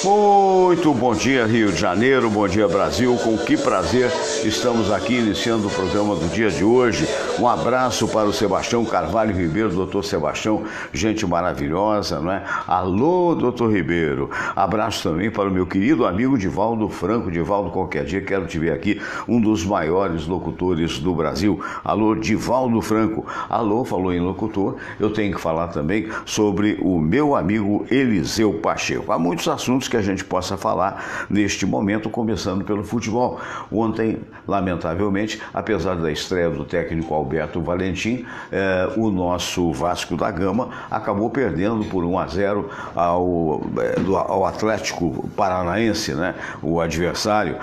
Muito bom dia, Rio de Janeiro, bom dia, Brasil. Com que prazer estamos aqui iniciando o programa do dia de hoje. Um abraço para o Sebastião Carvalho Ribeiro, doutor Sebastião, gente maravilhosa, não é? Alô, doutor Ribeiro. Abraço também para o meu querido amigo Divaldo Franco. Divaldo, qualquer dia quero te ver aqui, um dos maiores locutores do Brasil. Alô, Divaldo Franco. Alô, falou em locutor, eu tenho que falar também sobre o meu amigo Eliseu Pacheco. Há muitos assuntos que a gente possa falar neste momento, começando pelo futebol. Ontem, lamentavelmente, apesar da estreia do técnico Alberto Valentim, o nosso Vasco da Gama acabou perdendo por 1-0 ao Atlético Paranaense, né? O adversário,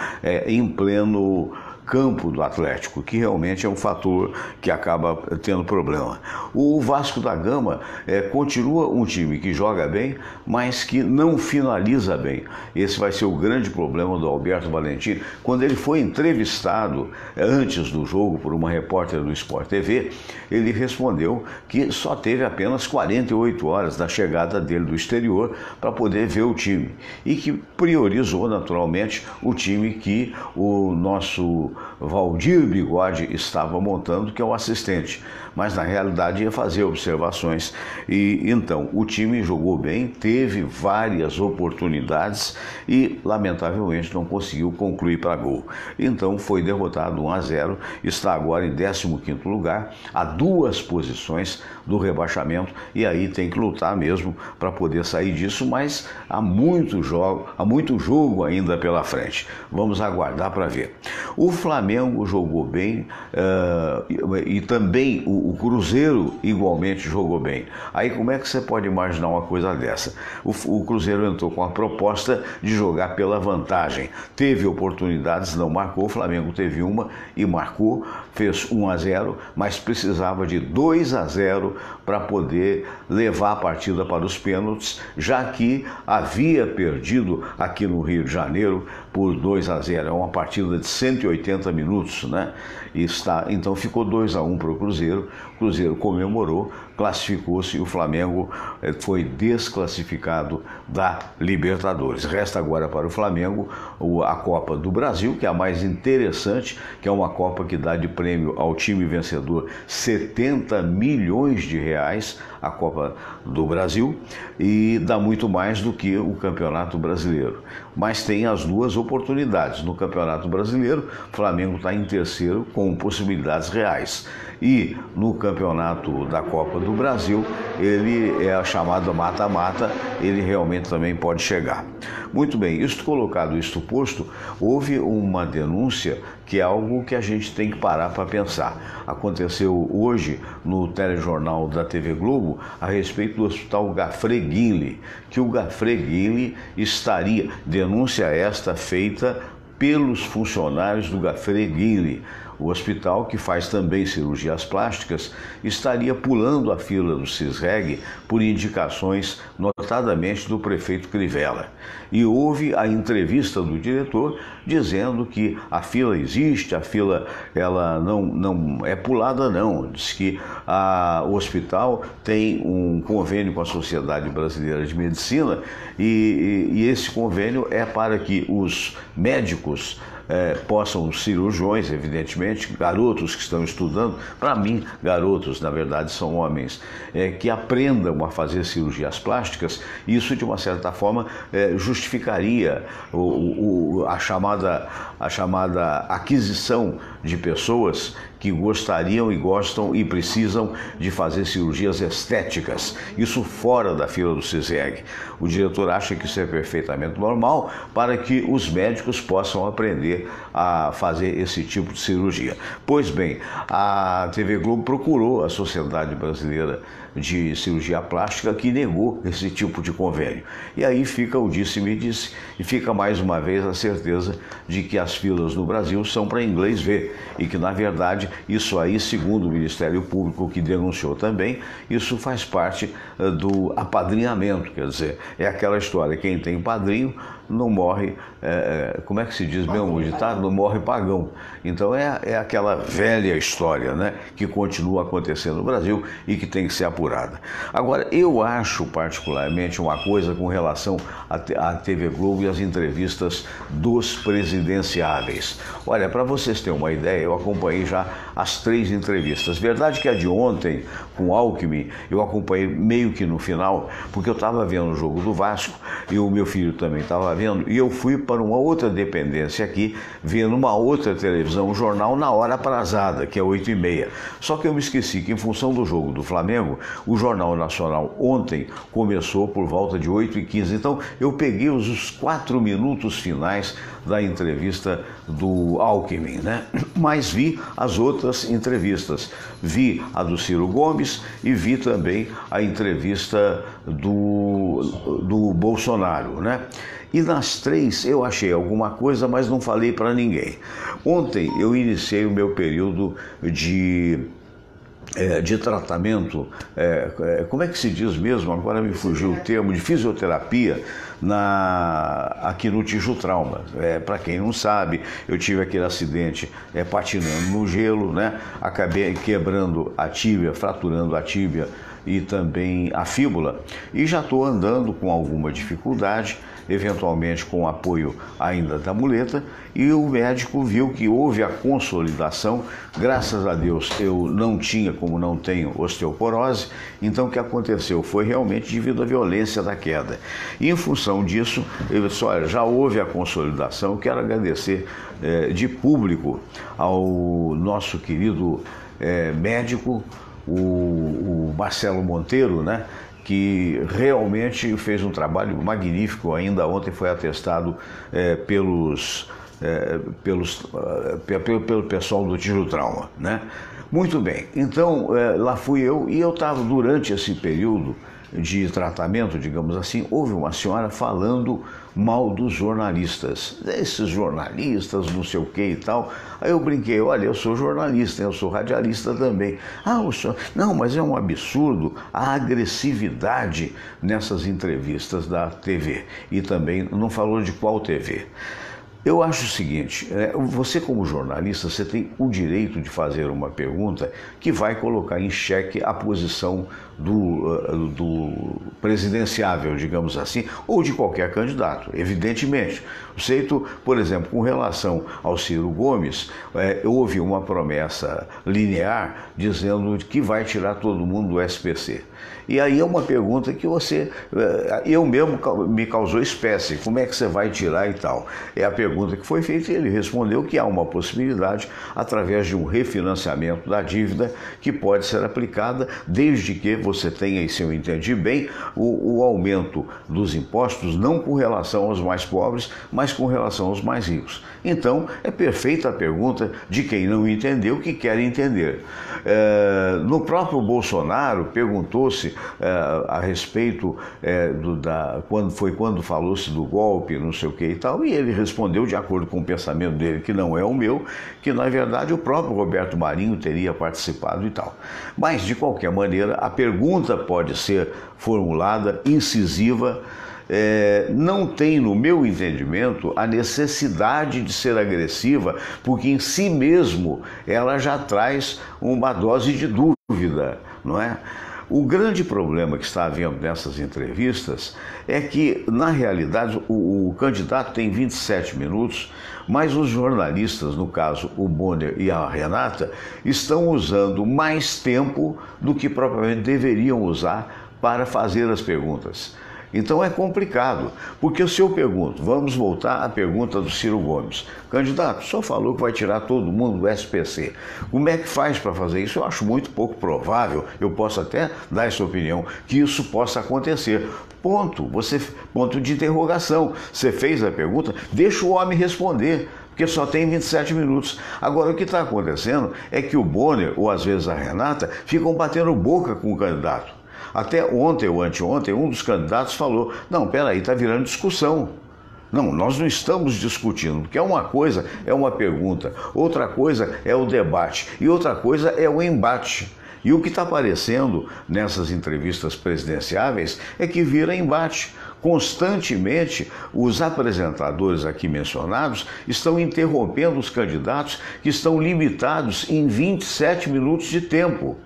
em pleno campo do Atlético, que realmente é um fator que acaba tendo problema. O Vasco da Gama continua um time que joga bem, mas que não finaliza bem. Esse vai ser o grande problema do Alberto Valentim. Quando ele foi entrevistado antes do jogo por uma repórter do Sport TV, ele respondeu que só teve apenas 48 horas da chegada dele do exterior para poder ver o time e que priorizou naturalmente o time que o nosso Valdir Bigode estava montando, que é o assistente, mas na realidade ia fazer observações. E então o time jogou bem, teve várias oportunidades e lamentavelmente não conseguiu concluir para gol. Então foi derrotado 1-0, está agora em 15º lugar, a 2 posições do rebaixamento, e aí tem que lutar mesmo para poder sair disso, mas há muito jogo ainda pela frente. Vamos aguardar para ver. O Flamengo jogou bem e também o Cruzeiro igualmente jogou bem. Aí como é que você pode imaginar uma coisa dessa? O Cruzeiro entrou com a proposta de jogar pela vantagem. Teve oportunidades, não marcou. O Flamengo teve uma e marcou, fez 1-0, mas precisava de 2-0 para poder levar a partida para os pênaltis, já que havia perdido aqui no Rio de Janeiro por 2-0. É uma partida de 180 minutos, né? Então ficou 2-1 para o Cruzeiro. O Cruzeiro comemorou, classificou-se e o Flamengo foi desclassificado da Libertadores. Resta agora para o Flamengo a Copa do Brasil, que é a mais interessante, que é uma Copa que dá de prêmio ao time vencedor 70 milhões de reais, a Copa do Brasil, e dá muito mais do que o Campeonato Brasileiro. Mas tem as duas oportunidades. No Campeonato Brasileiro, o Flamengo está em terceiro com possibilidades reais. E no campeonato da Copa do Brasil, ele é a chamada mata-mata, ele realmente também pode chegar. Muito bem, isto posto, houve uma denúncia que é algo que a gente tem que parar para pensar. Aconteceu hoje no telejornal da TV Globo a respeito do Hospital Gafreguinli, que o Gafreguinli estaria, denúncia esta feita pelos funcionários do Gafreguinli. O hospital, que faz também cirurgias plásticas, estaria pulando a fila do CISREG por indicações, notadamente do prefeito Crivella. E houve a entrevista do diretor dizendo que a fila existe, a fila ela não é pulada não. Diz que o hospital tem um convênio com a Sociedade Brasileira de Medicina e esse convênio é para que os médicos possam, cirurgiões, evidentemente, garotos que estão estudando, para mim, garotos, na verdade, são homens, que aprendam a fazer cirurgias plásticas. Isso, de uma certa forma, justificaria a chamada aquisição de pessoas que gostariam e gostam e precisam de fazer cirurgias estéticas, isso fora da fila do CISREG. O diretor acha que isso é perfeitamente normal para que os médicos possam aprender a fazer esse tipo de cirurgia. Pois bem, a TV Globo procurou a Sociedade Brasileira de Cirurgia Plástica, que negou esse tipo de convênio. E aí fica o disse-me-disse e fica mais uma vez a certeza de que as filas no Brasil são para inglês ver e que, na verdade, isso aí, segundo o Ministério Público, que denunciou também, isso faz parte do apadrinhamento, quer dizer, é aquela história, quem tem padrinho não morre, como é que se diz mesmo o ditado? Não morre pagão. Então é aquela velha história, né, que continua acontecendo no Brasil e que tem que ser apurada. Agora, eu acho particularmente uma coisa com relação à TV Globo e às entrevistas dos presidenciáveis. Olha, para vocês terem uma ideia, eu acompanhei já as 3 entrevistas. Verdade que a de ontem, com Alckmin, eu acompanhei meio que no final, porque eu estava vendo o jogo do Vasco e o meu filho também estava vendo, e eu fui para uma outra dependência aqui, vendo uma outra televisão, um jornal na hora aprazada, que é 8h30. Só que eu me esqueci que, em função do jogo do Flamengo, o Jornal Nacional ontem começou por volta de 8h15. Então, eu peguei os 4 minutos finais da entrevista do Alckmin, né? Mas vi as outras entrevistas. Vi a do Ciro Gomes e vi também a entrevista do Bolsonaro, né? E nas 3 eu achei alguma coisa, mas não falei para ninguém. Ontem eu iniciei o meu período de tratamento, como é que se diz mesmo? Agora me fugiu o termo, de fisioterapia aqui no Tijutrauma. Para quem não sabe, eu tive aquele acidente patinando no gelo, né? Acabei quebrando a tíbia, fraturando a tíbia e também a fíbula, e já estou andando com alguma dificuldade, eventualmente com o apoio ainda da muleta, e o médico viu que houve a consolidação. Graças a Deus eu não tinha, como não tenho, osteoporose. Então o que aconteceu foi realmente devido à violência da queda. E em função disso, eu disse, olha, já houve a consolidação. Eu quero agradecer de público ao nosso querido médico, o Marcelo Monteiro, né? Que realmente fez um trabalho magnífico. Ainda ontem foi atestado pelo pessoal do Tijutrauma, né? Muito bem, então lá fui eu, e eu estava durante esse período de tratamento, digamos assim, houve uma senhora falando mal dos jornalistas. Esses jornalistas, não sei o que e tal. Aí eu brinquei, olha, eu sou jornalista, eu sou radialista também. Ah, o senhor... Não, mas é um absurdo a agressividade nessas entrevistas da TV. E também não falou de qual TV. Eu acho o seguinte, você como jornalista, você tem o direito de fazer uma pergunta que vai colocar em xeque a posição do presidenciável, digamos assim, ou de qualquer candidato, evidentemente. O feito, por exemplo, com relação ao Ciro Gomes, houve uma promessa linear dizendo que vai tirar todo mundo do SPC. E aí é uma pergunta que eu mesmo me causou espécie, como é que você vai tirar e tal? É a pergunta que foi feita e ele respondeu que há uma possibilidade através de um refinanciamento da dívida que pode ser aplicada desde que você tenha, e se eu entendi bem, o aumento dos impostos não com relação aos mais pobres, mas com relação aos mais ricos. Então, é perfeita a pergunta de quem não entendeu que quer entender. No próprio Bolsonaro, perguntou-se a respeito quando falou-se do golpe, não sei o que e tal, e ele respondeu de acordo com o pensamento dele, que não é o meu, que na verdade o próprio Roberto Marinho teria participado e tal. Mas, de qualquer maneira, a pergunta pode ser formulada, incisiva. Não tem, no meu entendimento, a necessidade de ser agressiva, porque em si mesmo ela já traz uma dose de dúvida, não é? O grande problema que está havendo nessas entrevistas é que, na realidade, o candidato tem 27 minutos, mas os jornalistas, no caso o Bonner e a Renata, estão usando mais tempo do que propriamente deveriam usar para fazer as perguntas. Então é complicado, porque se eu pergunto, vamos voltar à pergunta do Ciro Gomes, candidato, o senhor falou que vai tirar todo mundo do SPC, como é que faz para fazer isso? Eu acho muito pouco provável, eu posso até dar essa opinião, que isso possa acontecer. Ponto de interrogação. Você fez a pergunta, deixa o homem responder, porque só tem 27 minutos. Agora, o que está acontecendo é que o Bonner, ou às vezes a Renata, ficam batendo boca com o candidato. Até ontem ou anteontem, um dos candidatos falou, não, peraí, está virando discussão. Não, nós não estamos discutindo, porque uma coisa é uma pergunta, outra coisa é o debate e outra coisa é o embate. E o que está aparecendo nessas entrevistas presidenciáveis é que vira embate. Constantemente, os apresentadores aqui mencionados estão interrompendo os candidatos que estão limitados em 27 minutos de tempo.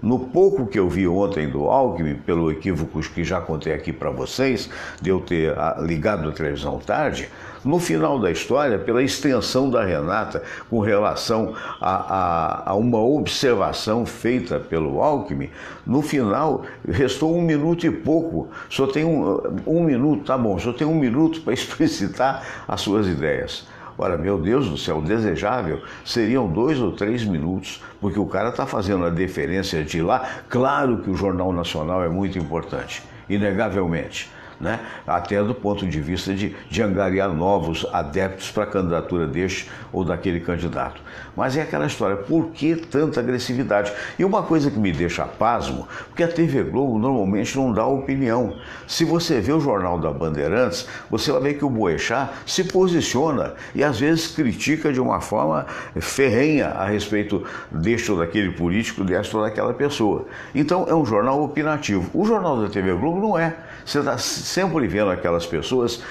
No pouco que eu vi ontem do Alckmin, pelo equívoco que já contei aqui para vocês, de eu ter ligado a televisão tarde, no final da história, pela extensão da Renata com relação a uma observação feita pelo Alckmin, no final restou 1 minuto e pouco. Só tem um minuto, tá bom, só tem 1 minuto para explicitar as suas ideias. Ora, meu Deus do céu, desejável seriam 2 ou 3 minutos, porque o cara está fazendo a deferência de ir lá. Claro que o Jornal Nacional é muito importante, inegavelmente, né? Até do ponto de vista de angariar novos adeptos para a candidatura deste ou daquele candidato. Mas é aquela história, por que tanta agressividade? E uma coisa que me deixa pasmo, porque a TV Globo normalmente não dá opinião. Se você vê o Jornal da Bandeirantes, você vai ver que o Boechat se posiciona e às vezes critica de uma forma ferrenha a respeito deste ou daquele político, desta ou daquela pessoa. Então é um jornal opinativo. O Jornal da TV Globo não é. Você está sempre vendo aquelas pessoas,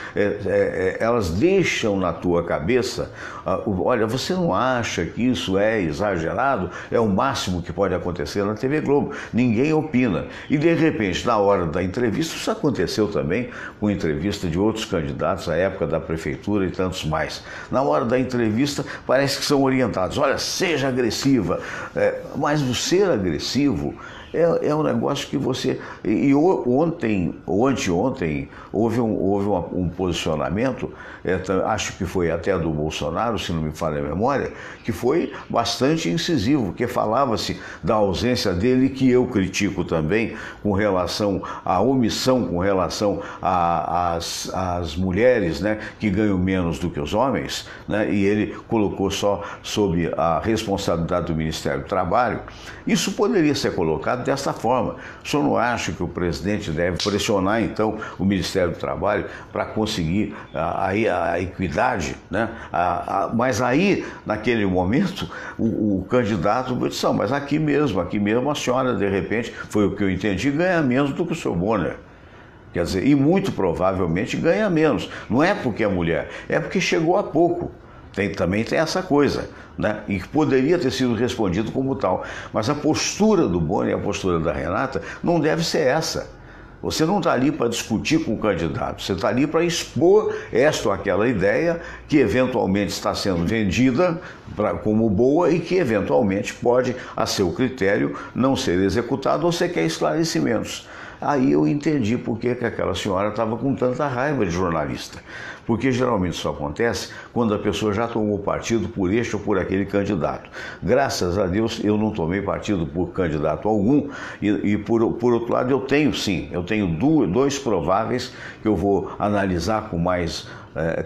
elas deixam na tua cabeça, olha, você não acha que isso é exagerado? É o máximo que pode acontecer na TV Globo. Ninguém opina. E de repente, na hora da entrevista, isso aconteceu também com entrevista de outros candidatos à época da prefeitura e tantos mais. Na hora da entrevista, parece que são orientados, olha, seja agressiva, mas o ser agressivo é um negócio que você... E ontem, ou anteontem, houve um posicionamento, acho que foi até do Bolsonaro, se não me falha a memória, que foi bastante incisivo, porque falava-se da ausência dele, que eu critico também, com relação à omissão, com relação às mulheres, né, que ganham menos do que os homens, né, e ele colocou só sob a responsabilidade do Ministério do Trabalho. Isso poderia ser colocado desta forma. O senhor não acha que o presidente deve pressionar, então, o Ministério do Trabalho para conseguir a equidade, né? Mas aí, naquele momento, o candidato disse, mas aqui mesmo a senhora, de repente, foi o que eu entendi, ganha menos do que o seu Bonner. Quer dizer, e muito provavelmente ganha menos. Não é porque é mulher, é porque chegou há pouco. Também tem essa coisa, né? E que poderia ter sido respondido como tal. Mas a postura do Bonner e a postura da Renata não deve ser essa. Você não está ali para discutir com o candidato, você está ali para expor esta ou aquela ideia que eventualmente está sendo vendida como boa e que eventualmente pode, a seu critério, não ser executada ou você quer esclarecimentos. Aí eu entendi por que aquela senhora estava com tanta raiva de jornalista. Porque geralmente isso acontece quando a pessoa já tomou partido por este ou por aquele candidato. Graças a Deus eu não tomei partido por candidato algum e por outro lado eu tenho dois prováveis que eu vou analisar com mais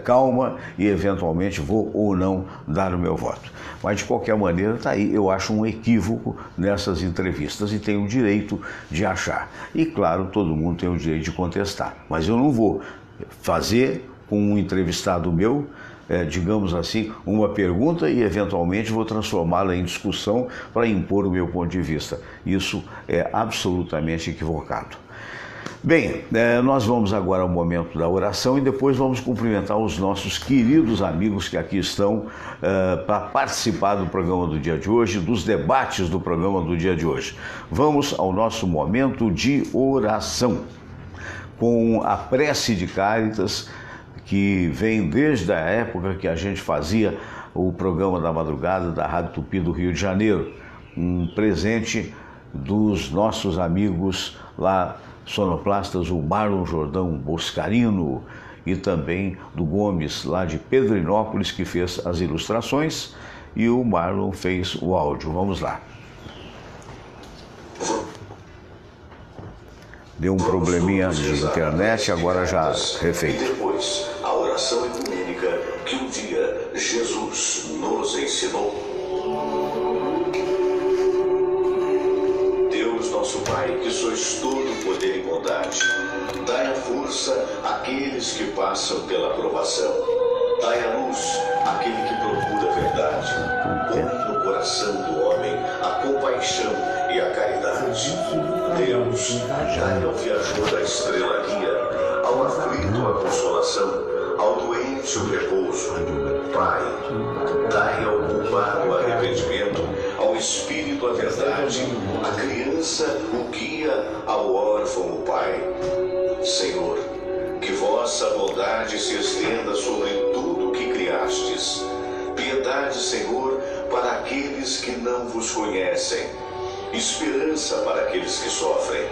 calma e eventualmente vou ou não dar o meu voto. Mas de qualquer maneira está aí, eu acho um equívoco nessas entrevistas e tenho o direito de achar. E claro, todo mundo tem o direito de contestar, mas eu não vou fazer com um entrevistado meu, digamos assim, uma pergunta e eventualmente vou transformá-la em discussão para impor o meu ponto de vista. Isso é absolutamente equivocado. Bem, nós vamos agora ao momento da oração e depois vamos cumprimentar os nossos queridos amigos que aqui estão para participar do programa do dia de hoje, dos debates do programa do dia de hoje. Vamos ao nosso momento de oração, com a prece de Cáritas, que vem desde a época que a gente fazia o programa da madrugada da Rádio Tupi do Rio de Janeiro, um presente dos nossos amigos lá, sonoplastas, o Marlon Jordão Boscarino e também do Gomes, lá de Pedrinópolis, que fez as ilustrações, e o Marlon fez o áudio. Vamos lá. Deu um probleminha de internet, agora já refeito. Depois, a oração ecumênica que um dia Jesus nos ensinou. Deus, nosso Pai, que sois todo poder e bondade, dai a força àqueles que passam pela provação. Dai a luz àquele que procura a verdade. Põe no coração do homem a compaixão e a caridade. Deus, dai ao viajor a estrela guia, ao aflito a consolação, ao doente o repouso. Pai, dai ao culpado o arrependimento, ao Espírito a verdade, a criança o guia, ao órfão o pai. Senhor, que vossa bondade se estenda sobre tudo o que criastes. Piedade, Senhor, para aqueles que não vos conhecem. Esperança para aqueles que sofrem.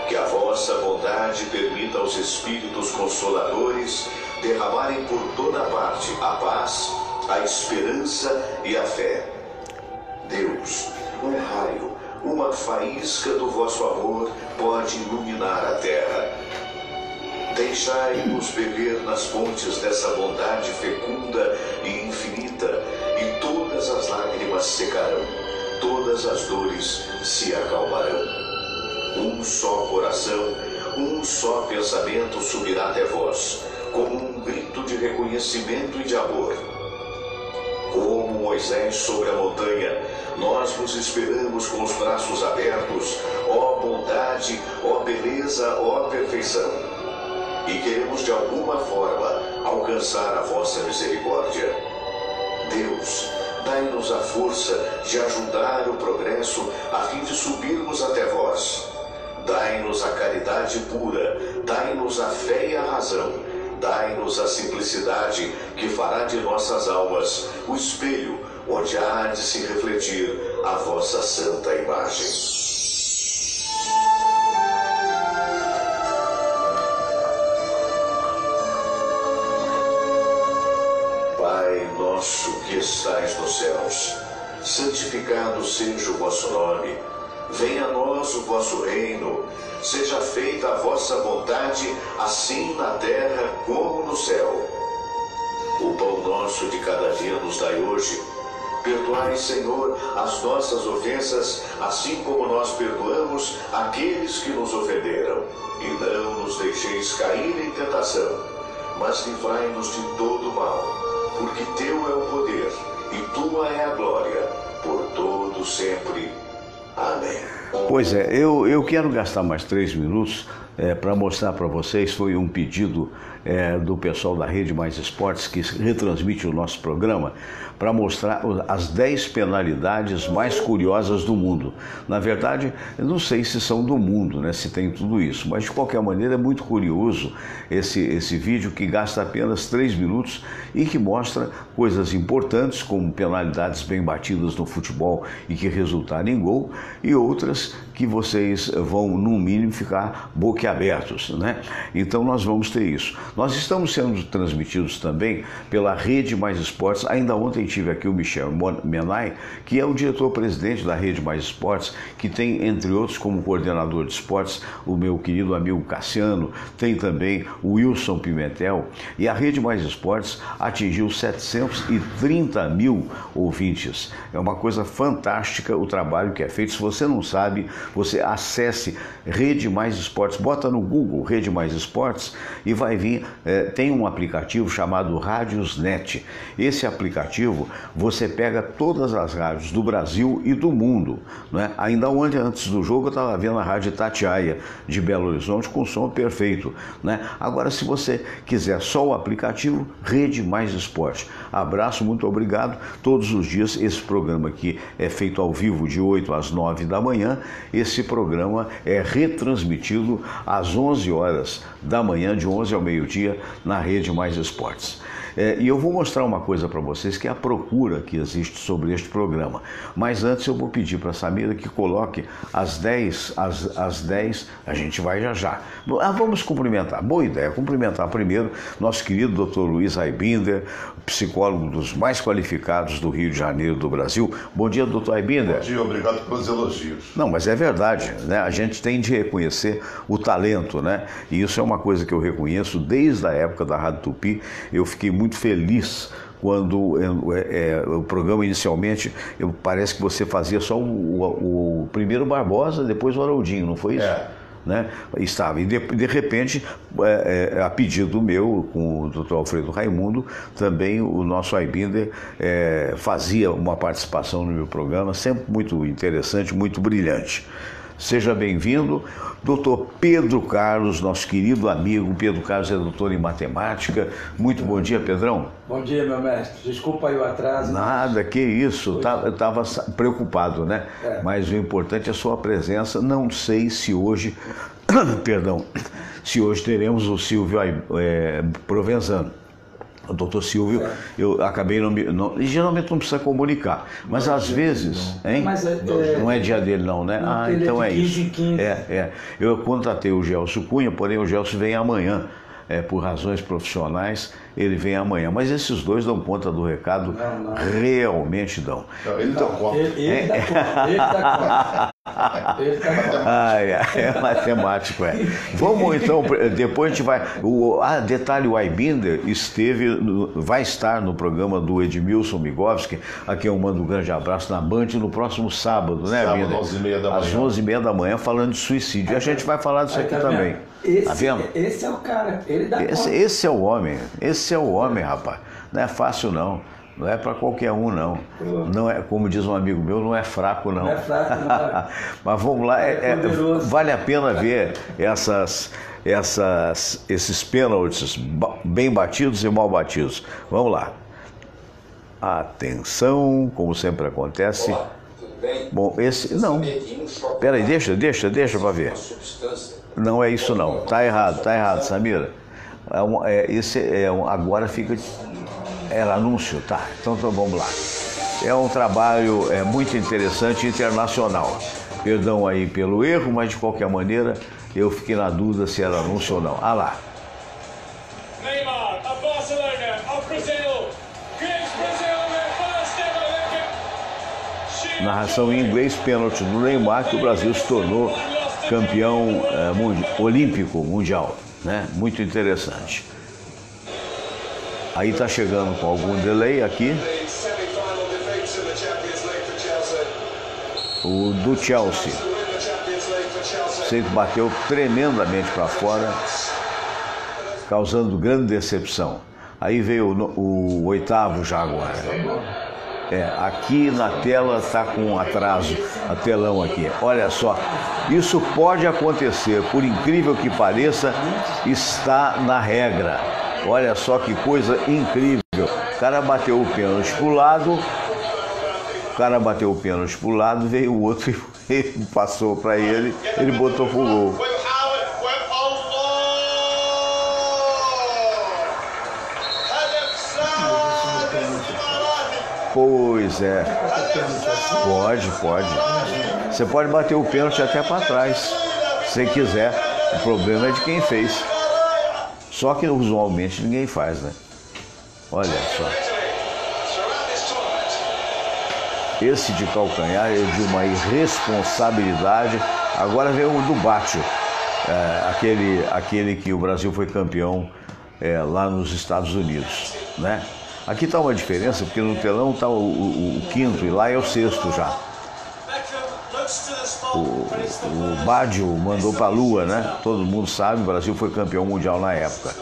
Que a vossa bondade permita aos Espíritos Consoladores derramarem por toda parte a paz, a esperança e a fé. Deus, um raio, uma faísca do vosso amor pode iluminar a terra. Deixai-nos beber nas fontes dessa bondade fecunda e infinita, e todas as lágrimas secarão, todas as dores se acalmarão. Um só coração, um só pensamento subirá até vós, como um grito de reconhecimento e de amor. Como Moisés sobre a montanha, nós vos esperamos com os braços abertos, ó bondade, ó beleza, ó perfeição. E queremos de alguma forma alcançar a vossa misericórdia. Deus, dai-nos a força de ajudar o progresso a fim de subirmos até vós. Dai-nos a caridade pura, dai-nos a fé e a razão, dai-nos a simplicidade que fará de nossas almas o espelho onde há de se refletir a vossa santa imagem. Nosso que estais nos céus, santificado seja o vosso nome. Venha a nós o vosso reino. Seja feita a vossa vontade, assim na terra como no céu. O pão nosso de cada dia nos dai hoje. Perdoai, Senhor, as nossas ofensas, assim como nós perdoamos aqueles que nos ofenderam. E não nos deixeis cair em tentação, mas livrai-nos de todo mal. Porque teu é o poder, e tua é a glória, por todo sempre. Amém. Pois é, eu quero gastar mais 3 minutos para mostrar para vocês, foi um pedido do pessoal da Rede Mais Esportes, que retransmite o nosso programa, para mostrar as 10 penalidades mais curiosas do mundo. Na verdade, eu não sei se são do mundo, né, se tem tudo isso, mas de qualquer maneira é muito curioso esse vídeo, que gasta apenas 3 minutos e que mostra coisas importantes, como penalidades bem batidas no futebol e que resultaram em gol, e outras que vocês vão, no mínimo, ficar boquiabertos, né? Então nós vamos ter isso. Nós estamos sendo transmitidos também pela Rede Mais Esportes. Ainda ontem tive aqui o Michel Menai, que é o diretor-presidente da Rede Mais Esportes, que tem, entre outros, como coordenador de esportes, o meu querido amigo Cassiano, tem também o Wilson Pimentel, e a Rede Mais Esportes atingiu 730 mil ouvintes. É uma coisa fantástica o trabalho que é feito. Se você não sabe, você acesse Rede Mais Esportes, bota no Google Rede Mais Esportes e vai vir, tem um aplicativo chamado Rádiosnet. Esse aplicativo, você pega todas as rádios do Brasil e do mundo, né? Ainda ontem, antes do jogo, eu estava vendo a Rádio Itatiaia de Belo Horizonte com som perfeito, né? Agora, se você quiser só o aplicativo, Rede Mais Esporte. Abraço, muito obrigado. Todos os dias esse programa aqui é feito ao vivo de 8 às 9 da manhã. Esse programa é retransmitido às 11 horas da manhã, de 11 ao meio-dia, na Rede Mais Esportes. E eu vou mostrar uma coisa para vocês, que é a procura que existe sobre este programa. Mas antes eu vou pedir para a Samira que coloque as 10, a gente vai já. Vamos cumprimentar. Boa ideia, cumprimentar primeiro nosso querido Dr. Luiz Aibinder, psicólogo dos mais qualificados do Rio de Janeiro, do Brasil. Bom dia, Dr. Aibinder. Bom dia, obrigado pelos elogios. Não, mas é verdade, né? A gente tem de reconhecer o talento, né? E isso é uma coisa que eu reconheço desde a época da Rádio Tupi. Eu fiquei muito feliz quando o programa inicialmente, parece que você fazia só o primeiro Barbosa, depois o Haroldinho, não foi isso? Né? Estava, e de repente, a pedido meu, com o Dr. Alfredo Raimundo, também o nosso Aibinder fazia uma participação no meu programa, sempre muito interessante, muito brilhante. Seja bem-vindo, doutor Pedro Carlos, nosso querido amigo. Pedro Carlos é doutor em matemática. Muito bom dia, Pedrão. Bom dia, meu mestre. Desculpa aí o atraso. Nada, que isso. Eu estava preocupado, né? Mas o importante é a sua presença. Não sei se hoje, perdão, se hoje teremos o Silvio Provenzano. O doutor Silvio, eu acabei geralmente não precisa comunicar, mas às vezes, hein? Mas não é dia dele não, né? Não, então é de 15 isso. em 15. Eu contatei o Gelson Cunha, porém o Gelson vem amanhã. Por razões profissionais, ele vem amanhã. Mas esses dois dão conta do recado, Não. Realmente dão. Não, ele dá conta. Ele dá conta. Ele dá conta. Ele dá conta. É matemático, é. Vamos então, depois a gente vai. Detalhe: o Aibinder vai estar no programa do Edmilson Migovski. Aqui eu mando um grande abraço na Band no próximo sábado, né, Aibinder? Sábado, 11h30 da manhã. Às 11h30 da manhã, falando de suicídio. E a gente vai falar disso aqui também. Tá vendo? Esse é o cara. Ele dá conta. Esse é o homem, rapaz. Não é fácil, não. Não é para qualquer um, não. Não é, como diz um amigo meu, não é fraco, não. Não é fraco, não. Mas vamos lá, vale a pena ver esses pênaltis bem batidos e mal batidos. Vamos lá. Atenção, como sempre acontece. Olá, tudo bem? Bom, esse não. Peraí, deixa para ver. Não é isso não. Tá errado, Samira. Agora fica. Era anúncio, tá? Então vamos lá. É um trabalho muito interessante, internacional. Perdão aí pelo erro, mas de qualquer maneira eu fiquei na dúvida se era anúncio ou não. Ah lá. Neymar of Barcelona of Brazil gives Brazil their first ever Olympic. Narração em inglês, pênalti do Neymar, que o Brasil se tornou campeão olímpico mundial, né? Muito interessante. Aí está chegando com algum delay aqui. O do Chelsea. Sempre bateu tremendamente para fora, causando grande decepção. Aí veio o oitavo já agora. Aqui na tela está com um atraso, a telão aqui. Olha só, isso pode acontecer, por incrível que pareça, está na regra. Olha só que coisa incrível. O cara bateu o pênalti pro lado, veio o outro e passou para ele, ele botou pro gol. Pois é. Pode. Você pode bater o pênalti até para trás, se quiser. O problema é de quem fez. Só que usualmente ninguém faz, né? Olha só. Esse de calcanhar é de uma irresponsabilidade. Agora vem o do Bátio, aquele que o Brasil foi campeão lá nos Estados Unidos, né? Aqui está uma diferença, porque no telão está o quinto e lá é o sexto já. O Bádio mandou para a Lua, né? Todo mundo sabe, o Brasil foi campeão mundial na época.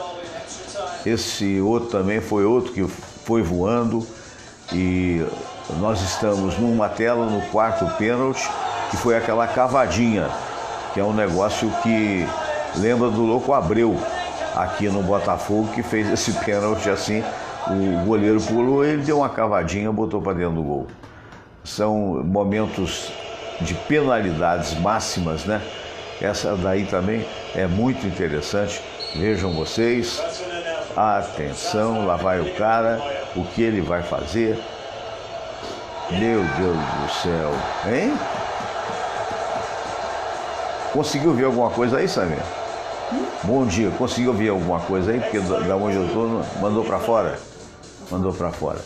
Esse outro também foi outro que foi voando. E nós estamos numa tela no quarto pênalti, que foi aquela cavadinha, que é um negócio que lembra do Louco Abreu, aqui no Botafogo, que fez esse pênalti assim. O goleiro pulou, ele deu uma cavadinha, botou para dentro do gol. São momentos de penalidades máximas, né? Essa daí também é muito interessante. Vejam vocês. Atenção, lá vai o cara. O que ele vai fazer? Meu Deus do céu. Hein? Conseguiu ver alguma coisa aí, Samir? Bom dia. Conseguiu ver alguma coisa aí? Porque da onde eu tô, mandou para fora. Mandou para fora.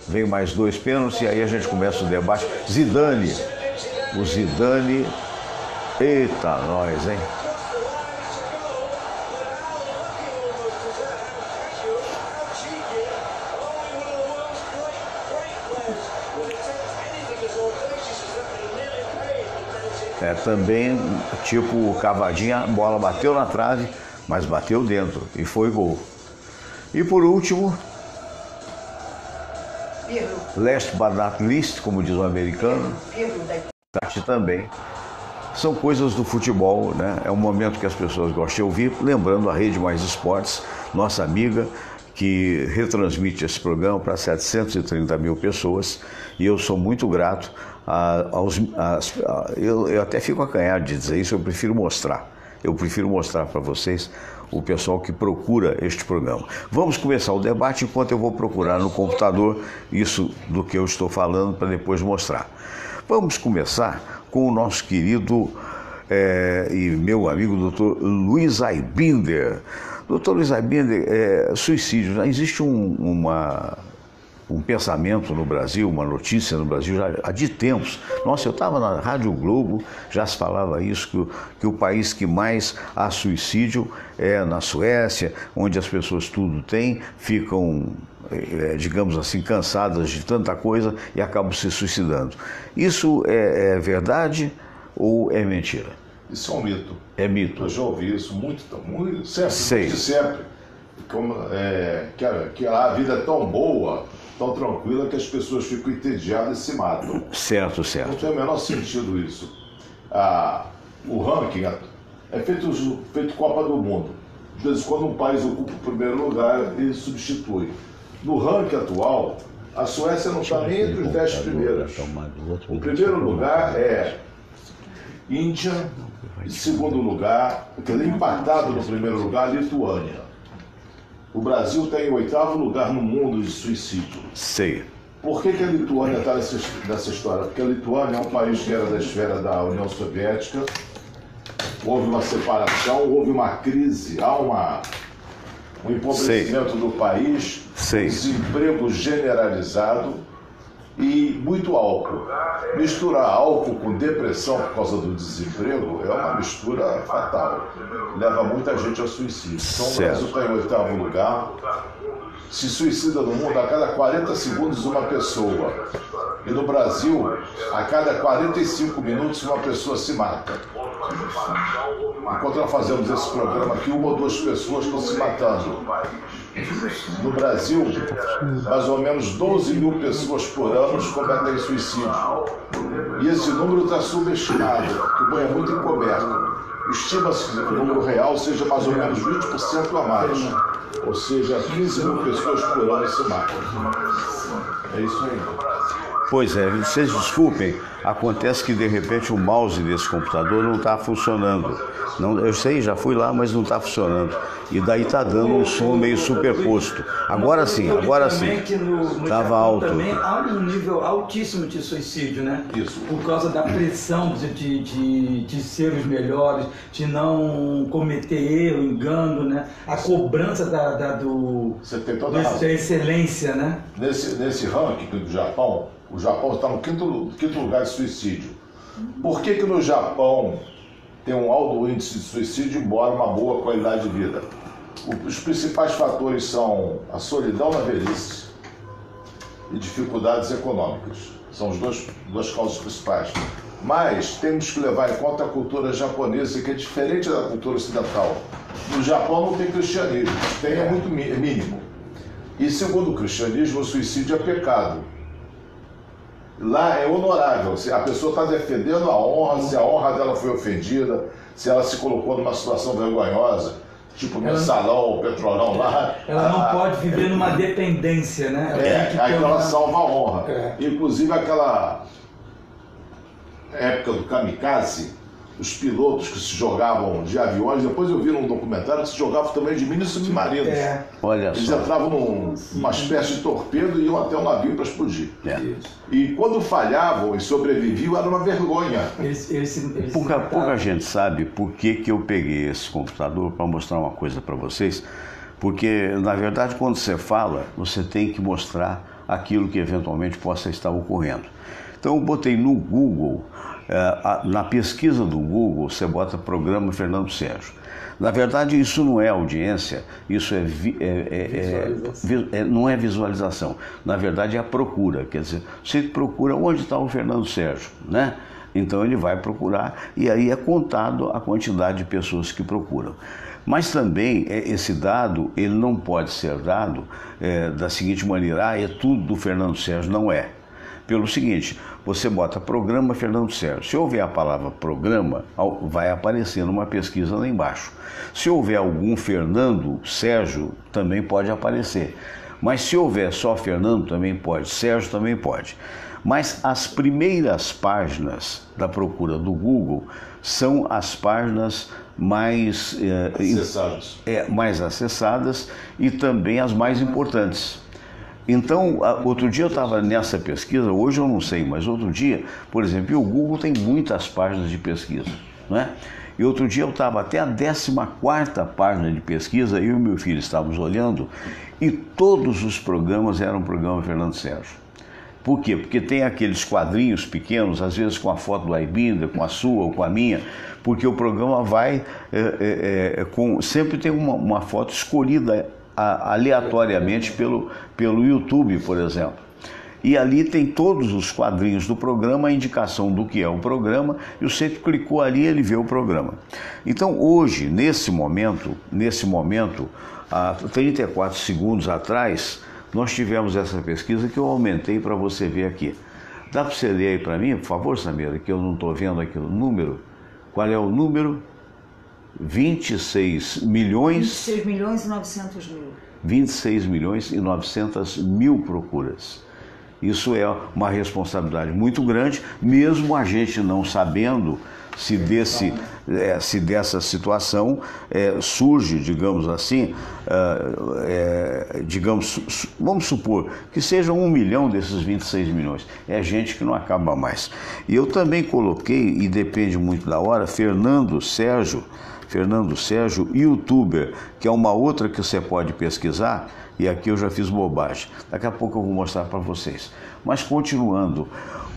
Veio mais dois pênaltis e aí a gente começa o debate. Zidane. O Zidane. Eita, nós, hein? Também, tipo cavadinha, a bola bateu na trave, mas bateu dentro e foi gol. E por último, last but not least, como diz o americano, Tati também são coisas do futebol, né? É um momento que as pessoas gostam de ouvir, lembrando a Rede Mais Esportes, nossa amiga, que retransmite esse programa para 730 mil pessoas, e eu sou muito grato eu até fico acanhado de dizer isso, eu prefiro mostrar para vocês o pessoal que procura este programa. Vamos começar o debate enquanto eu vou procurar no computador isso do que eu estou falando para depois mostrar. Vamos começar com o nosso querido e meu amigo Dr. Luiz Aibinder. Dr. Luiz Aibinder, suicídio, existe um pensamento no Brasil, uma notícia no Brasil já há de tempos. Nossa, eu estava na Rádio Globo, já se falava isso, que o país que mais há suicídio é na Suécia, onde as pessoas tudo têm, ficam, digamos assim, cansadas de tanta coisa e acabam se suicidando. Isso é verdade ou é mentira? Isso é um mito. É mito. Eu já ouvi isso muito sempre. Sei. Desde sempre. Que a vida é tão boa, tão tranquila, que as pessoas ficam entediadas e se matam. Certo. Não tem o menor sentido isso. O ranking é feito Copa do Mundo. De vez em quando um país ocupa o primeiro lugar e substitui. No ranking atual, a Suécia não está nem entre os 10 primeiros. O primeiro lugar é Índia, em segundo lugar, empatado no primeiro lugar, Lituânia. O Brasil tem o 8º lugar no mundo de suicídio. Sei. Por que a Lituânia está nessa história? Porque a Lituânia é um país que era da esfera da União Soviética, houve uma separação, houve uma crise, há um empobrecimento do país, desemprego generalizado e muito álcool. Misturar álcool com depressão por causa do desemprego é uma mistura fatal. Leva muita gente ao suicídio. Então o Brasil está em 8º lugar. Se suicida no mundo a cada 40 segundos uma pessoa. E no Brasil, a cada 45 minutos uma pessoa se mata. Enquanto nós fazemos esse programa aqui, 1 ou 2 pessoas estão se matando. No Brasil, mais ou menos 12 mil pessoas por ano cometem suicídio. E esse número está subestimado, porque é muito encoberto. Estima-se que o número real seja mais ou menos 20% a mais. Ou seja, 15 mil pessoas por ano se matam. É isso aí. Pois é, vocês desculpem, acontece que de repente o mouse desse computador não está funcionando. Não, eu sei, já fui lá, mas não está funcionando. E daí está dando um som meio superposto. Agora sim. Estava alto. Também há um nível altíssimo de suicídio, né? Isso. Por causa da pressão de ser os melhores, de não cometer erro, engano, né? A cobrança Você tem toda a razão. da excelência, né? Nesse ranking do Japão, o Japão está no quinto lugar de suicídio. Por que no Japão tem um alto índice de suicídio, embora uma boa qualidade de vida? Os principais fatores são a solidão na velhice e dificuldades econômicas. São as duas causas principais. Mas temos que levar em conta a cultura japonesa, que é diferente da cultura ocidental. No Japão não tem cristianismo, é muito mínimo. E segundo o cristianismo, o suicídio é pecado. Lá é honorável, se a pessoa está defendendo a honra, se a honra dela foi ofendida, se ela se colocou numa situação vergonhosa, tipo mensalão ou petrolão lá. Ela não pode viver numa dependência, né? Aí ela salva a honra. Inclusive aquela época do kamikaze, os pilotos que se jogavam de aviões, depois eu vi num documentário que se jogavam também de mini submarinos. Olha Eles só. entravam numa espécie de torpedo e iam até o navio para explodir. E quando falhavam e sobreviviam, era uma vergonha. Pouca gente sabe por que eu peguei esse computador para mostrar uma coisa para vocês. Porque, na verdade, quando você fala, você tem que mostrar aquilo que eventualmente possa estar ocorrendo. Então eu botei no Google, na pesquisa do Google, você bota programa Fernando Sérgio. Na verdade, isso não é audiência, isso não é visualização. Na verdade, é a procura. Quer dizer, você procura onde está o Fernando Sérgio, né? Então ele vai procurar e aí é contado a quantidade de pessoas que procuram. Mas também esse dado, ele não pode ser dado da seguinte maneira: é tudo do Fernando Sérgio. Não é. Pelo seguinte, você bota programa Fernando Sérgio. Se houver a palavra programa, vai aparecer numa pesquisa lá embaixo. Se houver algum Fernando Sérgio, também pode aparecer. Mas se houver só Fernando, também pode. Sérgio também pode. Mas as primeiras páginas da procura do Google são as páginas mais mais acessadas e também as mais importantes. Então, outro dia eu estava nessa pesquisa, hoje eu não sei, mas outro dia, por exemplo, o Google tem muitas páginas de pesquisa, né? E outro dia eu estava até a 14ª página de pesquisa, eu e meu filho estávamos olhando, e todos os programas eram programa Fernando Sérgio. Por quê? Porque tem aqueles quadrinhos pequenos, às vezes com a foto do Aibinder, com a sua ou com a minha, porque o programa vai, sempre tem uma foto escolhida aleatoriamente pelo YouTube, por exemplo. E ali tem todos os quadrinhos do programa, a indicação do que é o programa, e você clicou ali, ele vê o programa. Então hoje, nesse momento, há 34 segundos atrás, nós tivemos essa pesquisa que eu aumentei para você ver aqui. Dá para você ler aí para mim, por favor, Samira, que eu não estou vendo aqui o número. Qual é o número? 26 milhões e 900 mil. 26 milhões e 900 mil procuras. Isso é uma responsabilidade muito grande, mesmo a gente não sabendo se dessa situação surge, digamos assim, vamos supor que seja 1 milhão desses 26 milhões. É gente que não acaba mais. E eu também coloquei, e depende muito da hora, Fernando Sérgio, youtuber, que é uma outra que você pode pesquisar, e aqui eu já fiz bobagem. Daqui a pouco eu vou mostrar para vocês. Mas continuando,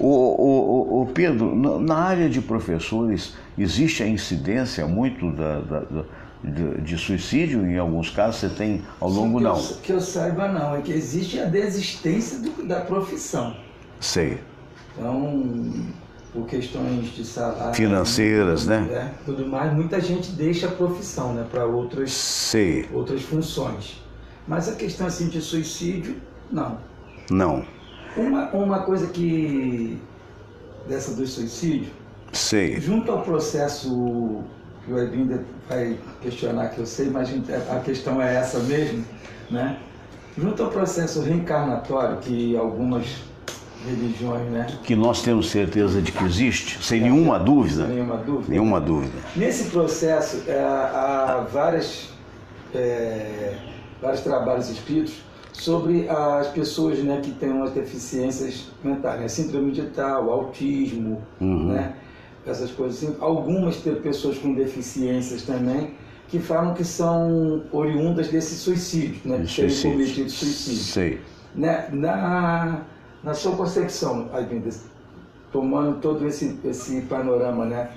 o Pedro, na área de professores, existe a incidência muito de suicídio? Em alguns casos você tem ao longo, não? Que eu saiba, não. É que existe a desistência da profissão. Sei. Então, por questões de salário financeiras, né? Tudo mais, muita gente deixa a profissão, né, para outras funções. Mas a questão assim de suicídio, não. Não. Uma coisa dessa do suicídio, junto ao processo que o Aibinder vai questionar, que eu sei, mas a questão é essa mesmo, né? Junto ao processo reencarnatório, que algumas religiões, né? Que nós temos certeza de que existe, sem nenhuma dúvida. Nenhuma dúvida. Nesse processo, há vários trabalhos escritos sobre as pessoas, né, que têm umas deficiências mentais, né? Síndrome de Down, autismo, né? Essas coisas assim. Algumas pessoas com deficiências também, que falam que são oriundas desse suicídio, né? De terem cometido suicídio. Né? Na sua concepção, Aibinder, tomando todo esse panorama, né?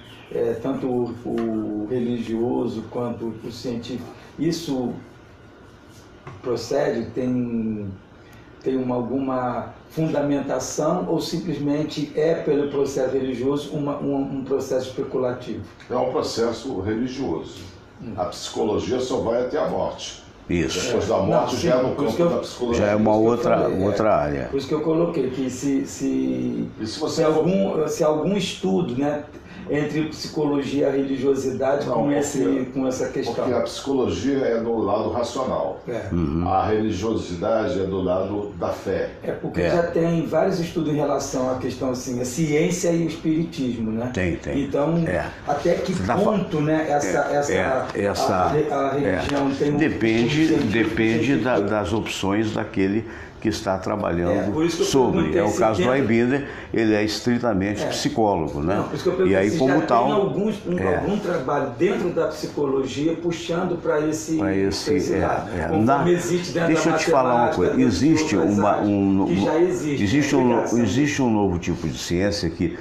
Tanto o religioso quanto o científico, isso procede, tem alguma fundamentação, ou simplesmente pelo processo religioso um processo especulativo? É um processo religioso. A psicologia só vai até a morte. Isso. Depois da morte já é no campo da psicologia. Já é uma outra área. Por isso que eu coloquei que se algum estudo, né, entre psicologia e a religiosidade com essa questão. Porque a psicologia é do lado racional. A religiosidade é do lado da fé. Porque já tem vários estudos em relação à questão assim, a ciência e o espiritismo, né? Tem. Então, até que ponto, né, a religião tem depende das opções daquele que está trabalhando sobre. É o caso do Aibinder, ele é estritamente psicólogo, né? E aí, como tal, tem algum trabalho dentro da psicologia puxando para esse lado. Deixa eu te falar uma coisa. Existe um novo tipo de ciência que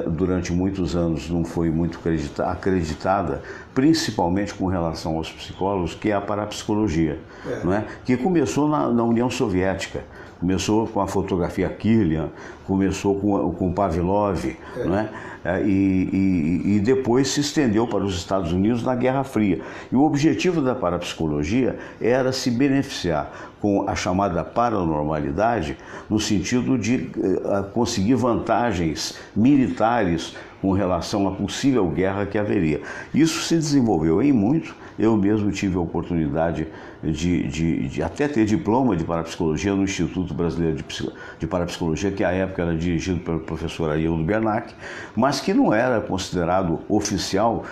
durante muitos anos não foi muito acreditada, principalmente com relação aos psicólogos, que é a parapsicologia, não é? Que começou na União Soviética, Começou com a fotografia Kirlian, começou com Pavlov, né? E depois se estendeu para os Estados Unidos na Guerra Fria. E o objetivo da parapsicologia era se beneficiar com a chamada paranormalidade, no sentido de conseguir vantagens militares com relação à possível guerra que haveria. Isso se desenvolveu em muito. Eu mesmo tive a oportunidade de até ter diploma de parapsicologia no Instituto Brasileiro de Parapsicologia, que à época era dirigido pelo professor Aildo Bernac, mas que não era considerado oficial.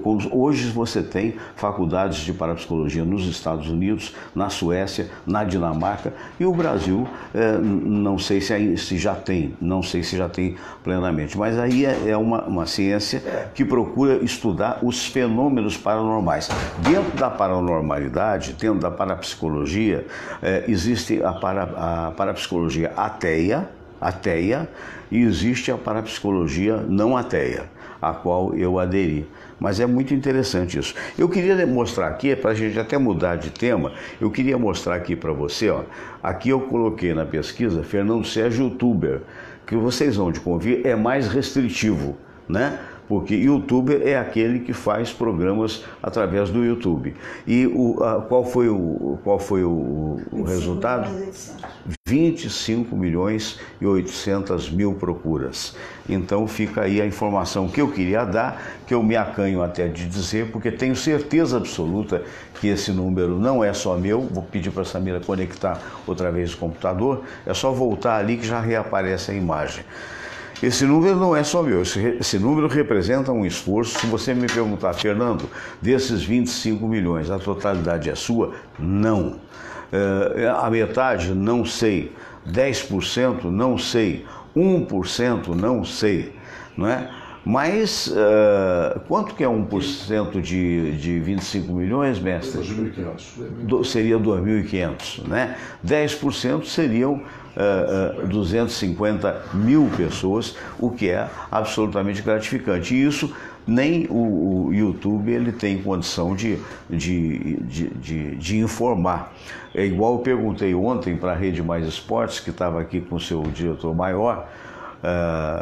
Como hoje você tem faculdades de parapsicologia nos Estados Unidos, na Suécia, na Dinamarca, e o Brasil, não sei se já tem, não sei se já tem plenamente, mas aí é uma ciência que procura estudar os fenômenos paranormais. Dentro da paranormalidade, dentro da parapsicologia, existe a parapsicologia ateia, e existe a parapsicologia não ateia, a qual eu aderi. Mas é muito interessante isso. Eu queria mostrar aqui, para a gente até mudar de tema, eu queria mostrar aqui para você, ó, aqui eu coloquei na pesquisa Fernando Sérgio YouTuber, que vocês vão de convir, é mais restritivo, né? Porque YouTuber é aquele que faz programas através do YouTube. E qual foi o resultado? 25.800.000 procuras. Então fica aí a informação que eu queria dar, que eu me acanho até de dizer, porque tenho certeza absoluta que esse número não é só meu. Vou pedir para a Samira conectar outra vez o computador. É só voltar ali que já reaparece a imagem. Esse número não é só meu, esse número representa um esforço. Se você me perguntar, Fernando, desses 25 milhões, a totalidade é sua? Não. A metade? Não sei. 10%? Não sei. 1%? Não sei. Não é? Mas quanto que é 1% de 25 milhões, mestre? 2.500. Seria 2.500, né? 10% seriam 250.000 pessoas, o que é absolutamente gratificante. E isso nem o YouTube ele tem condição de informar. É igual eu perguntei ontem para a Rede Mais Esportes, que estava aqui com o seu diretor maior,